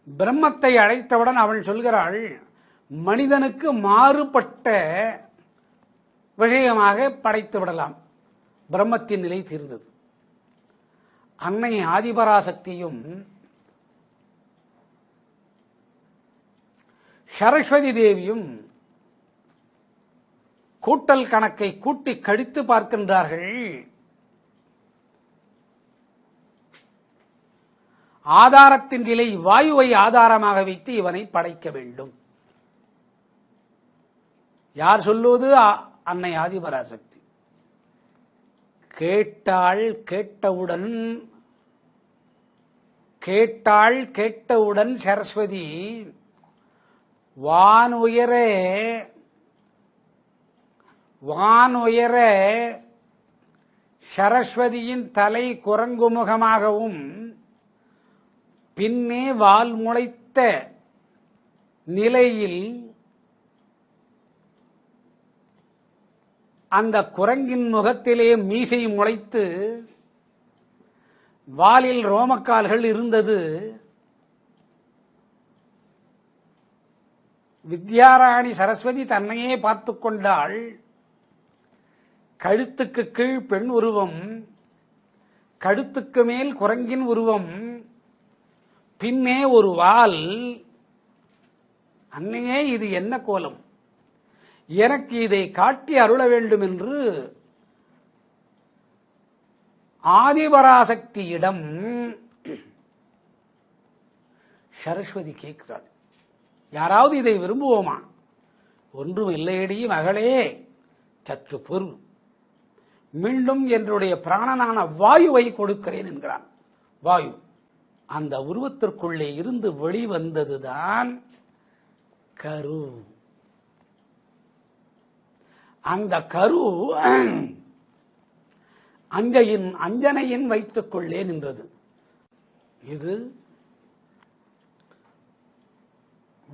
பிரம்மத்தை அழைத்தவுடன் அவள் சொல்கிறாள், மனிதனுக்கு மாறுபட்ட விஷயமாக படைத்து விடலாம். பிரம்மத்தின் நிலை தீர்ந்தது. அன்னை ஆதிபராசக்தியும் சரஸ்வதி தேவியும் கூட்டல் கணக்கை கூட்டி கழித்து பார்க்கின்றார்கள். ஆதாரத்தின் நிலை வாயுவை ஆதாரமாக வைத்து இவனை படைக்க வேண்டும். யார் சொல்லுவது? அன்னை ஆதிபராசக்தி. கேட்டவுடன் சரஸ்வதி வான் உயர சரஸ்வதியின் தலை குரங்குமுகமாகவும் பின்னே வால் முளைத்த நிலையில் அந்த குரங்கின் முகத்திலே மீசை முளைத்து வாலில் ரோமக்கால்கள் இருந்தது. வித்யாராணி சரஸ்வதி தன்னையே பார்த்து கொண்டாள். கழுத்துக்கு கீழ் பெண் உருவம், கழுத்துக்கு மேல் குரங்கின் உருவம், பின்னே ஒரு வால். அன்னையே, இது என்ன கோலம்? எனக்கு இதை காட்டி அருள வேண்டும் என்று ஆதிபராசக்தியிடம் சரஸ்வதி கேட்கிறாள். யாராவது இதை விரும்புவோமா? ஒன்றும் இல்லையடி மகளே, சற்று பொறு, மீண்டும் என்னுடைய பிராணனான வாயுவை கொடுக்கிறேன் என்கிறான். வாயு அந்த உருவத்திற்குள்ளே இருந்து வெளிவந்ததுதான் கரு. அந்த கரு அஞ்சனையின் வைத்துக் கொள்ளே நின்றது. இது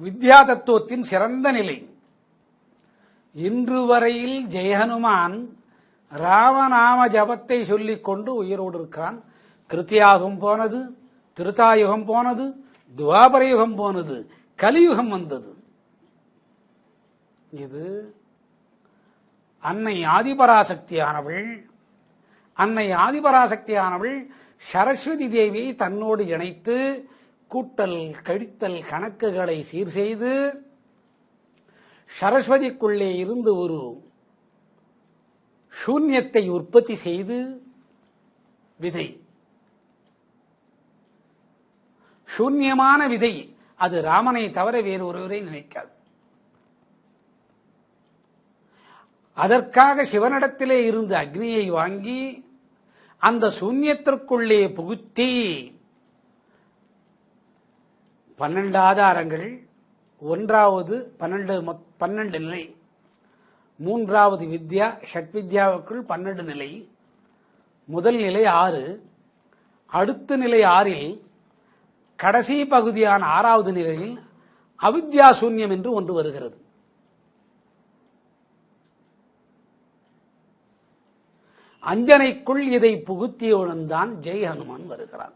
வித்யா தத்துவத்தின் சிறந்த நிலை. இன்று வரையில் ஜெயஹனுமான் ராமநாம ஜபத்தை சொல்லிக் கொண்டு உயிரோடு இருக்கிறான். கிருத்தியாகம் போனது, திருத்தாயுகம் போனது, துவாபர யுகம் போனது, கலியுகம் வந்தது. இது அன்னை ஆதிபராசக்தியானவள் சரஸ்வதி தேவியை தன்னோடு இணைத்து கூட்டல் கழித்தல் கணக்குகளை சீர் செய்து சரஸ்வதிக்குள்ளே இருந்து ஒரு சூன்யத்தை உற்பத்தி செய்து விதை, சூன்யமான விதை, அது ராமனை தவிர வேறு ஒருவரை நினைக்காது. அதற்காக சிவனிடத்திலே இருந்து அக்னியை வாங்கி அந்த சூன்யத்திற்குள்ளே புகுத்தி 12 ஆதாரங்கள், 1வது 12 நிலை, 3வது வித்யா, ஷட்வித்யாவுக்குள் 12 நிலை, முதல் நிலை 6, அடுத்த நிலை 6ல் கடைசி பகுதியான 6வது நிலையில் அவித்யா சூன்யம் என்று ஒன்று வருகிறது. அஞ்சனைக்குள் இதை புகுத்தியவுடன் தான் ஜெய் ஹனுமான் வருகிறார்.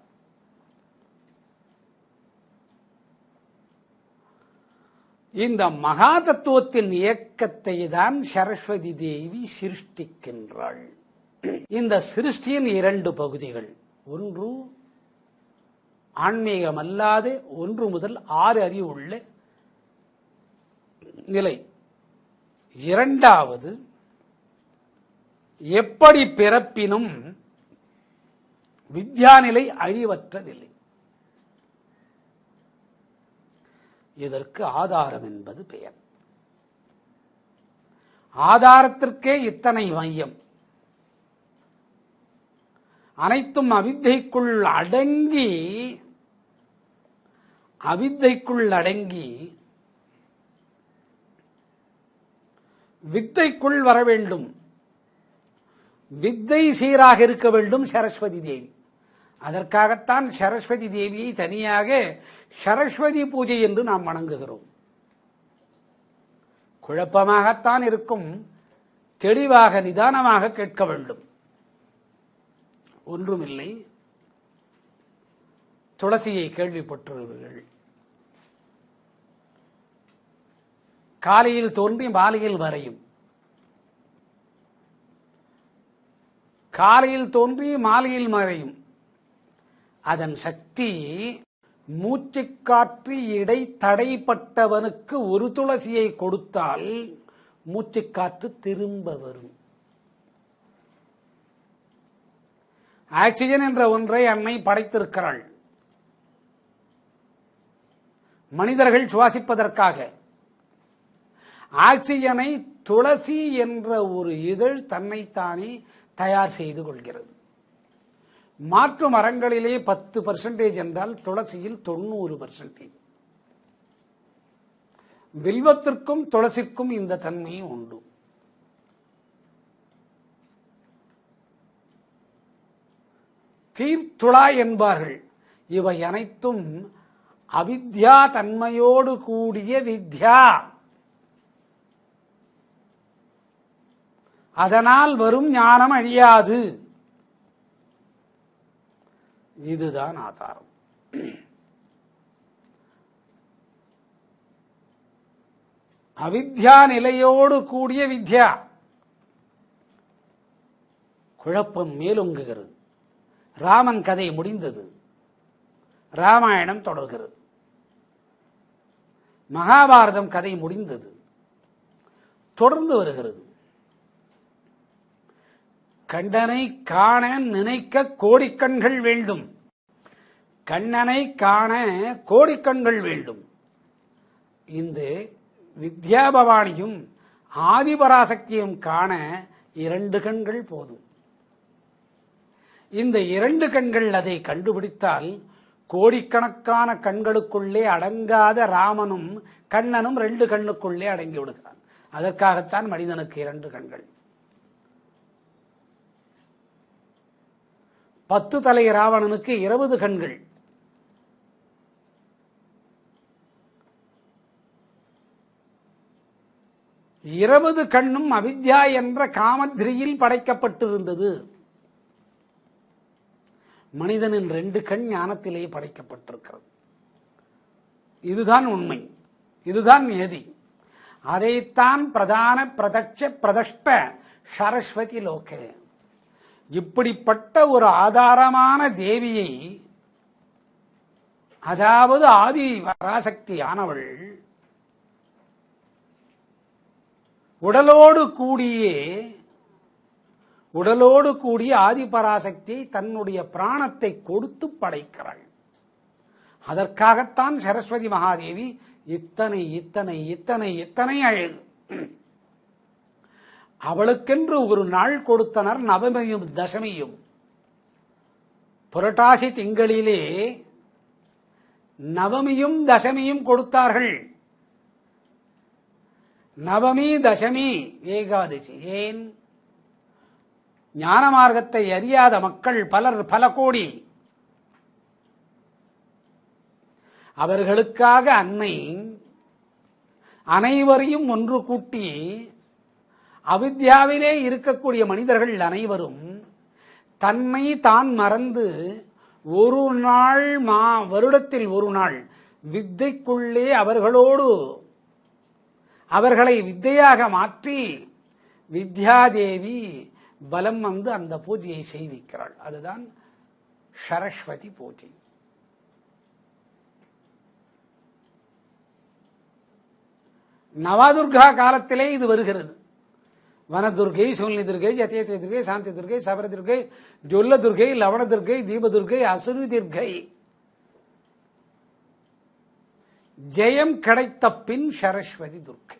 இந்த மகா தத்துவத்தின் இயக்கத்தை தான் சரஸ்வதி தேவி சிருஷ்டிக்கின்றாள். இந்த சிருஷ்டியின் 2 பகுதிகள், ஒன்று ஆன்மீகமல்லாத 1 முதல் 6 அறிவு உள்ள நிலை, 2வது எப்படி பிறப்பினும் வித்யா நிலை, அழிவற்ற நிலை. இதற்கு ஆதாரம் என்பது பெயர். ஆதாரத்திற்கே இத்தனை மையம். அனைத்தும் அவித்தைக்குள் அடங்கி வித்தைக்குள் வர வேண்டும். வித்தை சீராக இருக்க வேண்டும் சரஸ்வதி தேவி. அதற்காகத்தான் சரஸ்வதி தேவியை தனியாக சரஸ்வதி பூஜை என்று நாம் வணங்குகிறோம். குழப்பமாகத்தான் இருக்கும், தெளிவாக நிதானமாக கேட்க வேண்டும். ஒன்றுமில்லை, துளசியை கேள்விப்பட்டிருவீர்கள். காலையில் தோன்றி மாலையில் மறையும். காலையில் தோன்றி மாலையில் மறையும். அதன் சக்தி மூச்சுக்காற்று இடை தடைப்பட்டவனுக்கு ஒரு துளசியை கொடுத்தால் மூச்சுக்காற்று திரும்ப வரும். ஆக்சிஜன் என்ற ஒன்றை அன்னை படைத்திருக்கிறாள் மனிதர்கள் சுவாசிப்பதற்காக. ஆக்சிஜனை துளசி என்ற ஒரு இதழ் தன்னைத்தானே தயார் செய்து கொள்கிறது. மாற்று மரங்களிலே 10% என்றால் துளசியில் 90%. வில்வத்திற்கும் துளசிக்கும் இந்த தன்மை உண்டு. தீர்த்துளா என்பார்கள். இவை அனைத்தும் அவித்யா தன்மையோடு கூடிய வித்யா. அதனால் வரும் ஞானம் அழியாது. இதுதான் ஆதாரம். அவித்யா நிலையோடு கூடிய வித்யா. குழப்பம் மேலோங்குகிறது. ராமன் கதை முடிந்தது. ராமாயணம் தொடர்கிறது. மகாபாரதம் கதை முடிந்தது, தொடர்ந்து வருகிறது. கண்ணனை காண நினைக்க கோடிக்கண்கள் வேண்டும். கண்ணனை காண கோடிக்கண்கள் வேண்டும். இந்த வித்யாபவானியும் ஆதிபராசக்தியும் காண 2 கண்கள் போதும். இந்த 2 கண்கள் அதை கண்டுபிடித்தால் கோடிக்கணக்கான கண்களுக்குள்ளே அடங்காத ராமனும் கண்ணனும் 2 கண்ணுக்குள்ளே அடங்கி விடுகிறான். அதற்காகத்தான் மனிதனுக்கு 2 கண்கள். 10 தலை ராவணனுக்கு 20 கண்கள். இருபது கண்ணும் அவித்யா என்ற காமத்ரியில் படைக்கப்பட்டிருந்தது. மனிதனின் 2 கண் ஞானத்திலே படைக்கப்பட்டிருக்கிறது. இதுதான் உண்மை, இதுதான் நியதி. அதைத்தான் பிரதான பிரதட்ச பிரதஷ்ட சரஸ்வதி லோகே. இப்படிப்பட்ட ஒரு ஆதாரமான தேவியை, அதாவது ஆதி பராசக்தி ஆனவள் உடலோடு கூடிய ஆதிபராசக்தியை தன்னுடைய பிராணத்தை கொடுத்து படைக்கிறாள். அதற்காகத்தான் சரஸ்வதி மகாதேவி இத்தனை இத்தனை இத்தனை இத்தனை அழகு. அவளுக்கென்று ஒரு நாள் கொடுத்தனர், நவமியும் தசமியும். புரட்டாசி திங்களிலே நவமியும் தசமியும் கொடுத்தார்கள். நவமி தசமி ஏகாதசி. ஏன்? ஞான மார்க்கத்தை அறியாத மக்கள் பலர், பல கோடி. அவர்களுக்காக அன்னை அனைவரையும் ஒன்று கூட்டி, அவித்யாவிலே இருக்கக்கூடிய மனிதர்கள் அனைவரும் தன்னை தான் மறந்து ஒரு நாள், வருடத்தில் ஒரு நாள் வித்தைக்குள்ளே அவர்களோடு அவர்களை வித்தையாக மாற்றி வித்யாதேவி பலம் வந்து அந்த பூஜையை செய்விக்கிறாள். அதுதான் சரஸ்வதி பூஜை. நவதுர்கா காலத்திலே இது வருகிறது. வனதுர்கை, சூல்னி துர்கை, ஜத்தியத்தை துர்கை, சாந்தி துர்கை, சபர துர்கை, ஜொல்ல துர்கை, லவண துர்கை, தீப துர்கை, அசுரு துர்கை. ஜெயம் கிடைத்த பின் சரஸ்வதி துர்கை.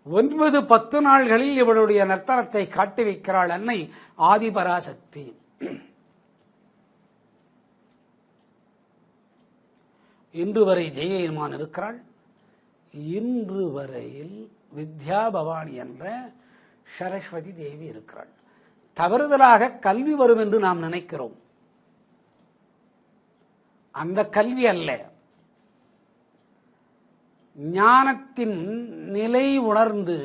ஒன்பது 10 நாள்களில் இவளுடைய நர்த்தனத்தை காட்டி வைக்கிறாள் அன்னை ஆதிபராசக்தி. இன்று வரை ஜெயமான் இருக்கிறாள். இன்று வரையில் வித்யா பவானி என்ற சரஸ்வதி தேவி இருக்கிறாள். தவறுதலாக கல்வி வரும் என்று நாம் நினைக்கிறோம். அந்த கல்வி அல்ல, ஞானத்தின் நிலை உணர்ந்து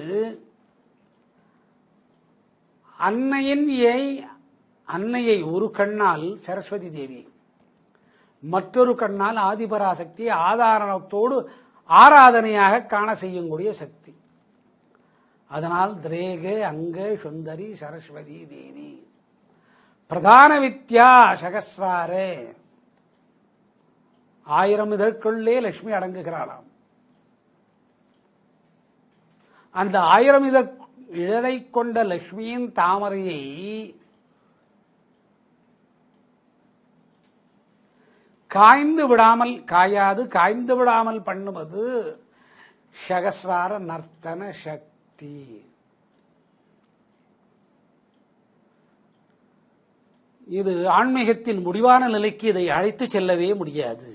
அன்னையை ஒரு கண்ணால் சரஸ்வதி தேவி, மற்றொரு கண்ணால் ஆதிபராசக்தி ஆதாரணத்தோடு ஆராதனையாக காண செய்யக்கூடிய சக்தி. அதனால் திரேகே அங்க சுந்தரி சரஸ்வதி தேவி பிரதான வித்யா சகசிராரே. 1000 இதழ்க்குள்ளே லட்சுமி அடங்குகிறாளாம். அந்த 1000 இதழை கொண்ட லட்சுமியின் தாமரையை காய்ந்து விடாமல் பண்ணுவது சகசிரார நர்த்தன சக்தி. இது ஆன்மீகத்தின் முடிவான நிலைக்கு இதை அழைத்து செல்லவே முடியாது.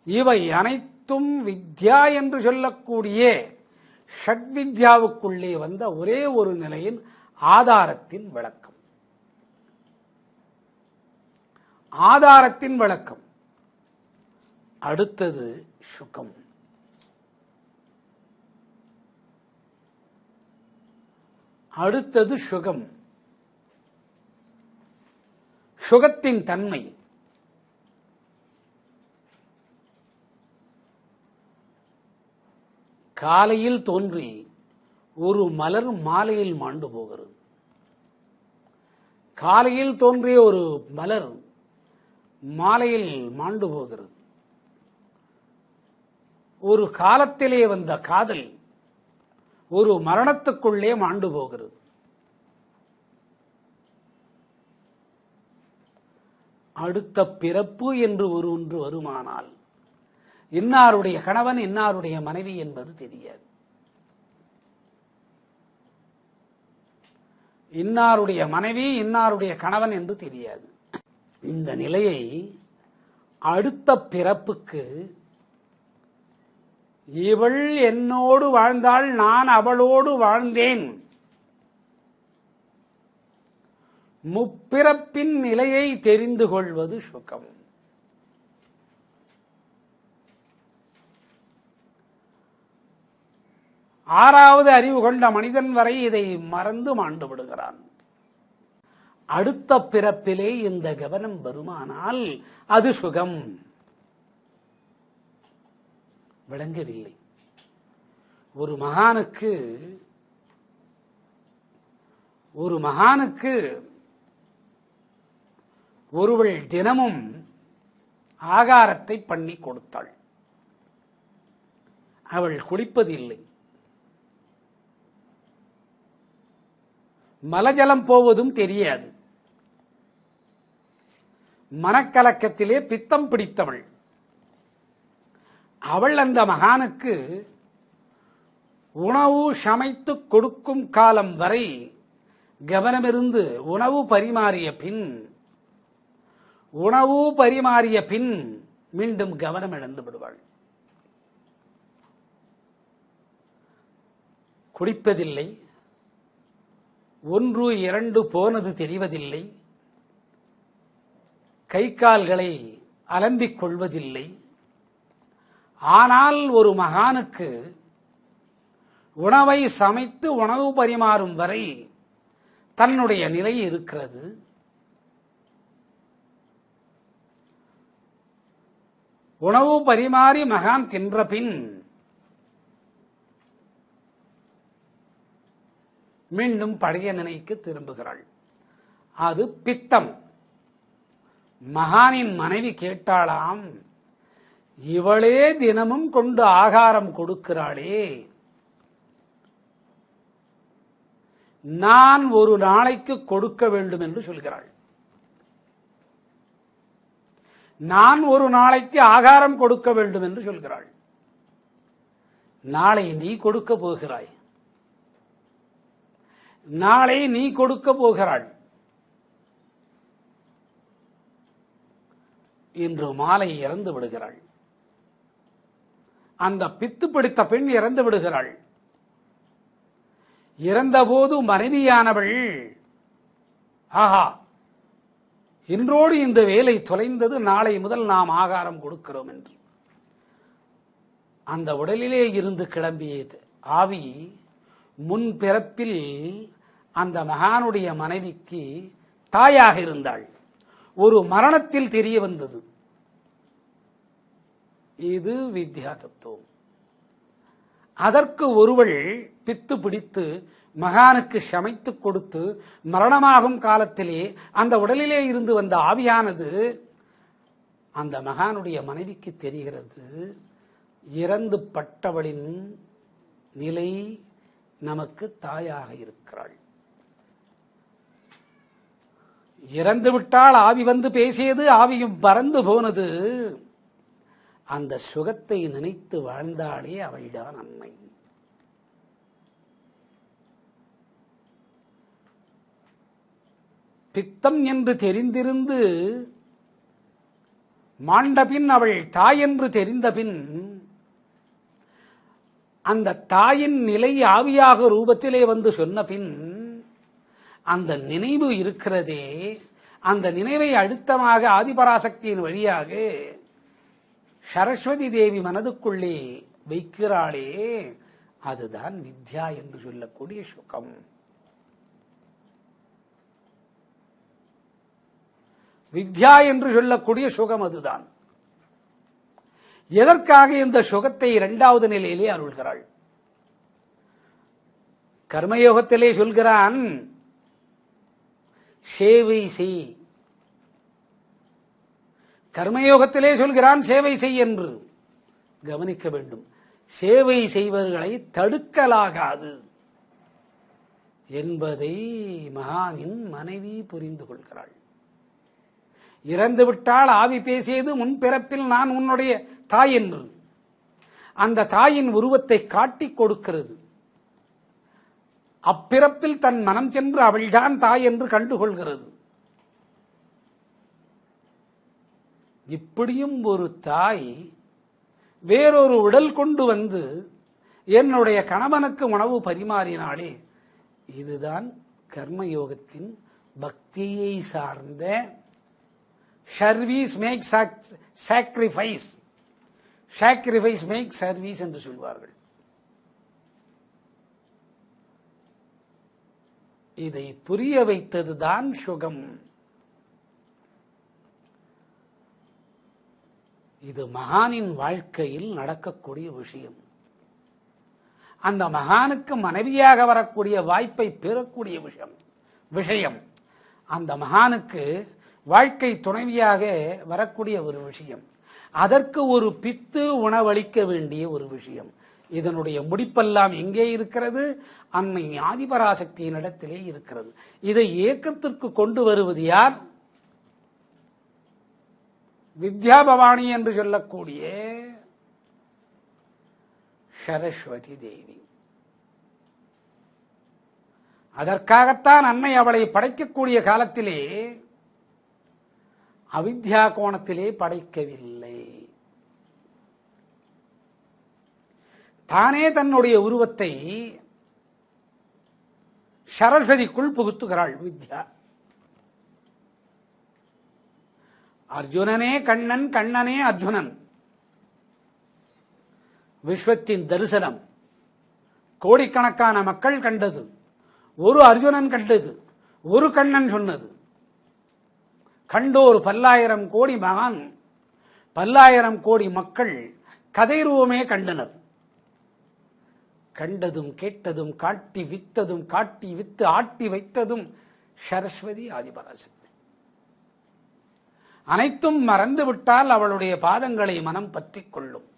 இவை அனைத்தும் வித்யா என்று சொல்லக்கூடிய ஷட்வித்யாவுக்குள்ளே வந்த ஒரே ஒரு நிலையின் ஆதாரத்தின் விளக்கம். ஆதாரத்தின் விளக்கம். அடுத்தது சுகம். அடுத்தது சுகம். சுகத்தின் தன்மை. காலையில் தோன்றி ஒரு மலர் மாலையில் மாண்டு போகிறது. காலையில் தோன்றிய ஒரு மலர் மாலையில் மாண்டு போகிறது. ஒரு காலத்திலே வந்த காதல் ஒரு மரணத்துக்குள்ளே மாண்டு போகிறது. அடுத்த பிறப்பு என்று ஒன்று வருமானால் இன்னாருடைய கணவன் இன்னாருடைய மனைவி என்பது தெரியாது. இன்னாருடைய மனைவி இன்னாருடைய கணவன் என்று தெரியாது. இந்த நிலையை அடுத்த பிறப்புக்கு இவள் என்னோடு வாழ்ந்தாள், நான் அவளோடு வாழ்ந்தேன், முப்பிறப்பின் நிலையை தெரிந்து கொள்வது சுகம். ஆறாவது அறிவு கொண்ட மனிதன் வரை இதை மறந்து மாண்டு விடுகிறான். அடுத்த பிறப்பிலே இந்த கவனம் வருமானால் அது சுகம். விளங்கவில்லை. ஒரு மகானுக்கு ஒருவள் தினமும் ஆகாரத்தை பண்ணி கொடுத்தாள். அவள் குளிப்பதில்லை. மலஜலம் போவதும் தெரியாது. மனக்கலக்கத்திலே பித்தம் பிடித்தவள். அவள் அந்த மகானுக்கு உணவு சமைத்து கொடுக்கும் காலம் வரை கவனமிருந்து உணவு பரிமாறிய பின் மீண்டும் கவனம் இழந்து விடுவாள். குடிப்பதில்லை. 1 2 போனது தெரிவதில்லை. கை கால்களை அலம்பிக் கொள்வதில்லை. ஆனால் ஒரு மகானுக்கு உணவை சமைத்து உணவு பரிமாறும் வரை தன்னுடைய நிலை இருக்கிறது. உணவு பரிமாறி மகான் தின்ற பின் மீண்டும் பழைய நிலைக்கு திரும்புகிறாள். அது பித்தம். மகானின் மனைவி கேட்டாளாம், இவளே தினமும் கொண்டு ஆகாரம் கொடுக்கிறாளே, நான் ஒரு நாளைக்கு கொடுக்க வேண்டும் என்று சொல்கிறாள். நான் ஒரு நாளைக்கு ஆகாரம் கொடுக்க வேண்டும் என்று சொல்கிறாள். நாளை நீ கொடுக்க போகிறாய். நாளை நீ கொடுக்க போகிறாள். இன்று மாலை இறந்து விடுகிறாள். அந்த பித்து பிடித்த பெண் இறந்து விடுகிறாள். இறந்தபோது மனைவியானவள், ஆஹா, இன்றோடு இந்த வேலை தொலைந்தது, நாளை முதல் நாம் ஆகாரம் கொடுக்கிறோம் என்று அந்த உடலிலே இருந்து கிளம்பிய ஆவி முன் பிறப்பில் அந்த மகானுடைய மனைவிக்கு தாயாக இருந்தாள். ஒரு மரணத்தில் தெரிய வந்தது. இது வித்யா தத்துவம். அதற்கு ஒருவள் பித்து பிடித்து மகானுக்கு சமைத்து கொடுத்து மரணமாகும் காலத்திலே அந்த உடலிலே இருந்து வந்த ஆவியானது அந்த மகானுடைய மனைவிக்கு தெரிகிறது. இறந்து பட்டவளின் நிலை நமக்கு தாயாக இருக்கிறாள். இறந்து விட்டால் ஆவி வந்து பேசியது, ஆவியும் பறந்து போனது. அந்த சுகத்தை நினைத்து வாழ்ந்தாளே அவள்தான் அன்னை. பித்தம் என்று தெரிந்திருந்து மாண்டபின் அவள் தாய் என்று தெரிந்த பின் அந்த தாயின் நிலை ஆவியாக ரூபத்திலே வந்து சொன்ன பின் அந்த நினைவு இருக்கிறதே, அந்த நினைவை அழுத்தமாக ஆதிபராசக்தியின் வழியாக சரஸ்வதி தேவி மனதுக்குள்ளே வைக்கிறாளே, அதுதான் வித்யா என்று சொல்லக்கூடிய சுகம். வித்யா என்று சொல்லக்கூடிய சுகம் அதுதான். எதற்காக இந்த சுகத்தை இரண்டாவது நிலையிலே அருள்கிறாள்? கர்மயோகத்திலே சொல்கிறான், சேவை செய். கர்மயோகத்திலே சொல்கிறான் சேவை செய் என்று. கவனிக்க வேண்டும், சேவை செய்வர்களை தடுக்கலாகாது என்பதை மகானின் மனைவி புரிந்து கொள்கிறாள். இறந்துவிட்டால் ஆவி பேசியது முன்பிறப்பில் நான் உன்னுடைய தாய் என்று அந்த தாயின் உருவத்தை காட்டிக் கொடுக்கிறது. அப்பிறப்பில் தன் மனம் சென்று அவள்தான் தாய் என்று கண்டுகொள்கிறது. இப்படியும் ஒரு தாய் வேறொரு உடல் கொண்டு வந்து என்னுடைய கணவனுக்கு உணவு பரிமாறினாலே, இதுதான் கர்மயோகத்தின் பக்தியை சார்ந்த service make sacrifice, sacrifice make service என்று சொல்வார்கள். இதை புரிய வைத்ததுதான் சுகம். இது மகானின் வாழ்க்கையில் நடக்கக்கூடிய விஷயம். அந்த மகானுக்கு மனைவியாக வரக்கூடிய வாய்ப்பை பெறக்கூடிய விஷயம் அந்த மகானுக்கு வாழ்க்கை துணைவியாக வரக்கூடிய ஒரு விஷயம். அதற்கு ஒரு பித்து உணவளிக்க வேண்டிய ஒரு விஷயம். இதனுடைய முடிப்பெல்லாம் எங்கே இருக்கிறது? அன்னை ஆதிபராசக்தியின் இடத்திலே இருக்கிறது. இதை இயக்கத்திற்கு கொண்டு வருவது யார்? வித்யா பவானி என்று சொல்லக்கூடிய சரஸ்வதி தேவி. அதற்காகத்தான் அன்னை அவளை படைக்கக்கூடிய காலத்திலே அவித்யா கோணத்திலே படைக்கவில்லை. தானே தன்னுடைய உருவத்தை சரஸ்வதிக்குள் புகுத்துகிறாள் வித்யா. அர்ஜுனனே கண்ணன், கண்ணனே அர்ஜுனன். விஸ்வத்தின் தரிசனம் கோடிக்கணக்கான மக்கள் கண்டது. ஒரு அர்ஜுனன் கண்டது, ஒரு கண்ணன் சொன்னது. கண்டோர் 10,000 கோடி மகான், 10,000 கோடி மக்கள் கதை ரூபமே கண்டனர். கண்டதும் கேட்டதும் காட்டி வித்ததும் காட்டி வித்து ஆட்டி வைத்ததும் சரஸ்வதி ஆதிபராசக்தி. அனைத்தும் மறந்துவிட்டால் அவளுடைய பாதங்களை மனம் பற்றி கொள்ளும்.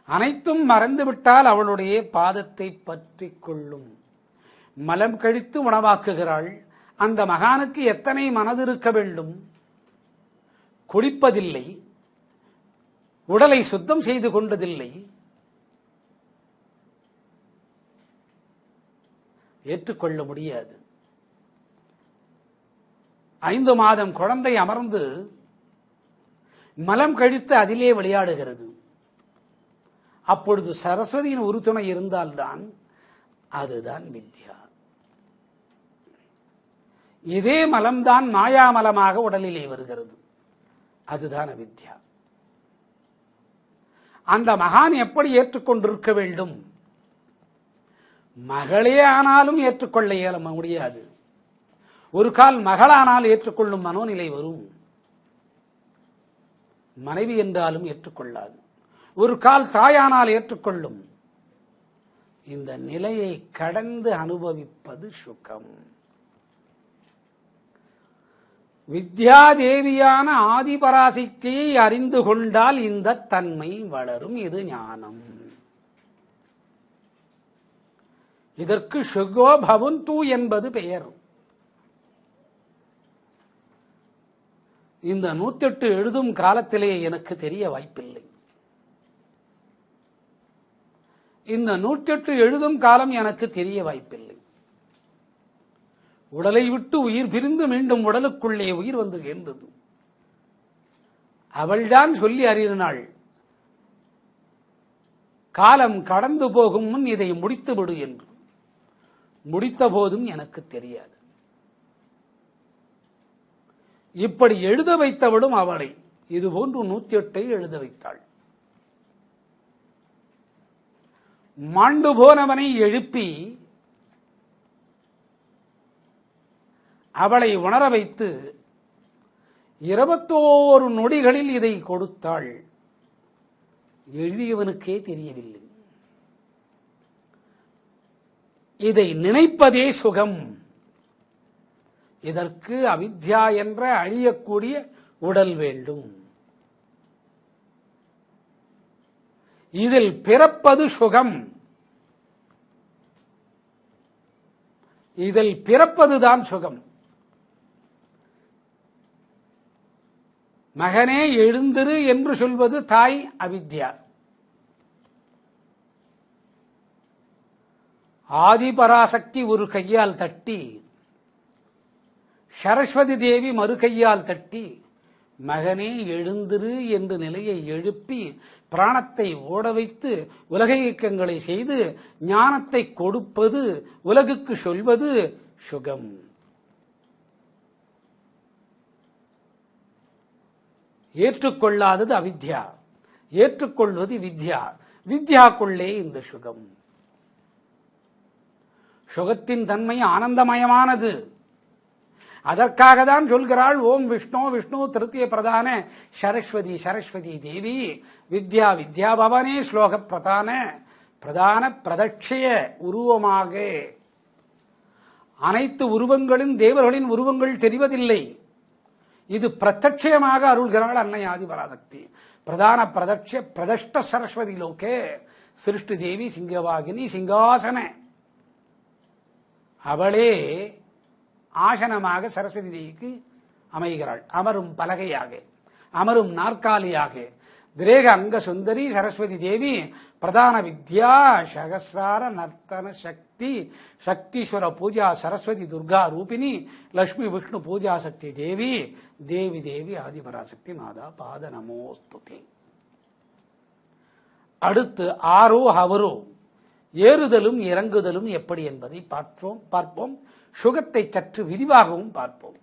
அனைத்தும் மறந்துவிட்டால் அவளுடைய பாதத்தை பற்றி கொள்ளும். மலம் கழித்து உணவாக்குகிறாள். அந்த மகானுக்கு எத்தனை மனது இருக்க வேண்டும்? குடிப்பதில்லை, உடலை சுத்தம் செய்து கொண்டதில்லை. ஏற்றுக்கொள்ள முடியாது. 5 மாதம் குழந்தை அமர்ந்து மலம் கழித்து அதிலே விளையாடுகிறது. அப்பொழுது சரஸ்வதியின் உறுதுணை இருந்தால்தான் அதுதான் வித்யா. இதே மலம்தான் மாயாமலமாக உடலிலே வருகிறது. அதுதான் அவித்யா. அந்த மகான் எப்படி ஏற்றுக்கொண்டிருக்க வேண்டும்? மகளே ஆனாலும் ஏற்றுக்கொள்ள இயல முடியாது. ஒரு கால் மகளானால் ஏற்றுக்கொள்ளும் மனோநிலை வரும். மனைவி என்றாலும் ஏற்றுக்கொள்ளாது. ஒரு கால் தாயானால் ஏற்றுக்கொள்ளும். இந்த நிலையை கடந்து அனுபவிப்பது சுகம். வித்யாதேவியான ஆதிபராசக்தியை அறிந்து கொண்டால் இந்த தன்மை வளரும். இது ஞானம். இதற்கு சுகோ பவந்து என்பது பெயர். இந்த 108 எழுதும் காலத்திலே எனக்கு தெரிய வாய்ப்பில்லை. இந்த 108 எழுதும் காலம் எனக்கு தெரிய வாய்ப்பில்லை. உடலை விட்டு உயிர் பிரிந்து மீண்டும் உடலுக்குள்ளே உயிர் வந்து சேர்ந்தது. அவள்தான் சொல்லி அறியினாள், காலம் கடந்து போகும் முன் இதை முடித்து விடு என்று. முடித்த போதும் எனக்கு தெரியாது. இப்படி எழுத வைத்தவளும் அவளை இதுபோன்று 108 எழுத வைத்தாள். மாண்டு போனவனை எழுப்பி அவளை உணர வைத்து 21 நொடிகளில் இதை கொடுத்தாள். எழுதியவனுக்கே தெரியவில்லை. இதை நினைப்பதே சுகம். இதற்கு அவித்யா என்ற அழியக்கூடிய உடல் வேண்டும். இதில் பிறப்பது சுகம். இதில் பிறப்பதுதான் சுகம். மகனே எழுந்திரு என்று சொல்வது தாய் அவித்யா. ஆதிபராசக்தி ஒரு கையால் தட்டி, சரஸ்வதி தேவி மறு கையால் தட்டி, மகனே எழுந்திரு என்ற நிலையை எழுப்பி பிராணத்தை ஓட வைத்து உலக இயக்கங்களை செய்து ஞானத்தை கொடுப்பது, உலகுக்கு சொல்வது சுகம். ஏற்றுக்கொள்ளாதது அவித்யா, ஏற்றுக்கொள்வது வித்யா. வித்யாக்குள்ளே இந்த சுகம். சுகத்தின் தன்மை ஆனந்தமயமானது. அதற்காக தான் சொல்கிறாள், ஓம் விஷ்ணு விஷ்ணு திருத்திய பிரதான சரஸ்வதி சரஸ்வதி தேவி வித்யா வித்யா பவனே ஸ்லோக பிரதான பிரதான பிரதட்சய உருவமாக. அனைத்து உருவங்களின் தேவர்களின் உருவங்கள் தெரிவதில்லை. இது பிரத்யட்சமாக அருள்கிறாள் அன்னை ஆதிபராசக்தி. பிரதான பிரதட்ச பிரதஷ்ட சரஸ்வதி லோகே சிருஷ்டி தேவி சிங்கவாகினி சிங்காசன. அவளே ஆசனமாக சரஸ்வதி தேவிக்கு அமைகிறாள். அமரும் பலகையாக, அமரும் நாற்காலியாக. திரேக அங்க சுந்தரி சரஸ்வதி தேவி பிரதான வித்யா சகசிரார நர்த்தன சக்தி சக்தீஸ்வர பூஜா சரஸ்வதி துர்கா ரூபிணி லட்சுமி விஷ்ணு பூஜா சக்தி தேவி தேவி தேவி ஆதிபராசக்தி மாதா பாத நமோஸ்துதே. அடுத்து ஆரோஹவரோ ஏறுதலும் இறங்குதலும் எப்படி என்பதை பார்ப்போம். சுகத்தை சற்று விரிவாகவும் பார்ப்போம்.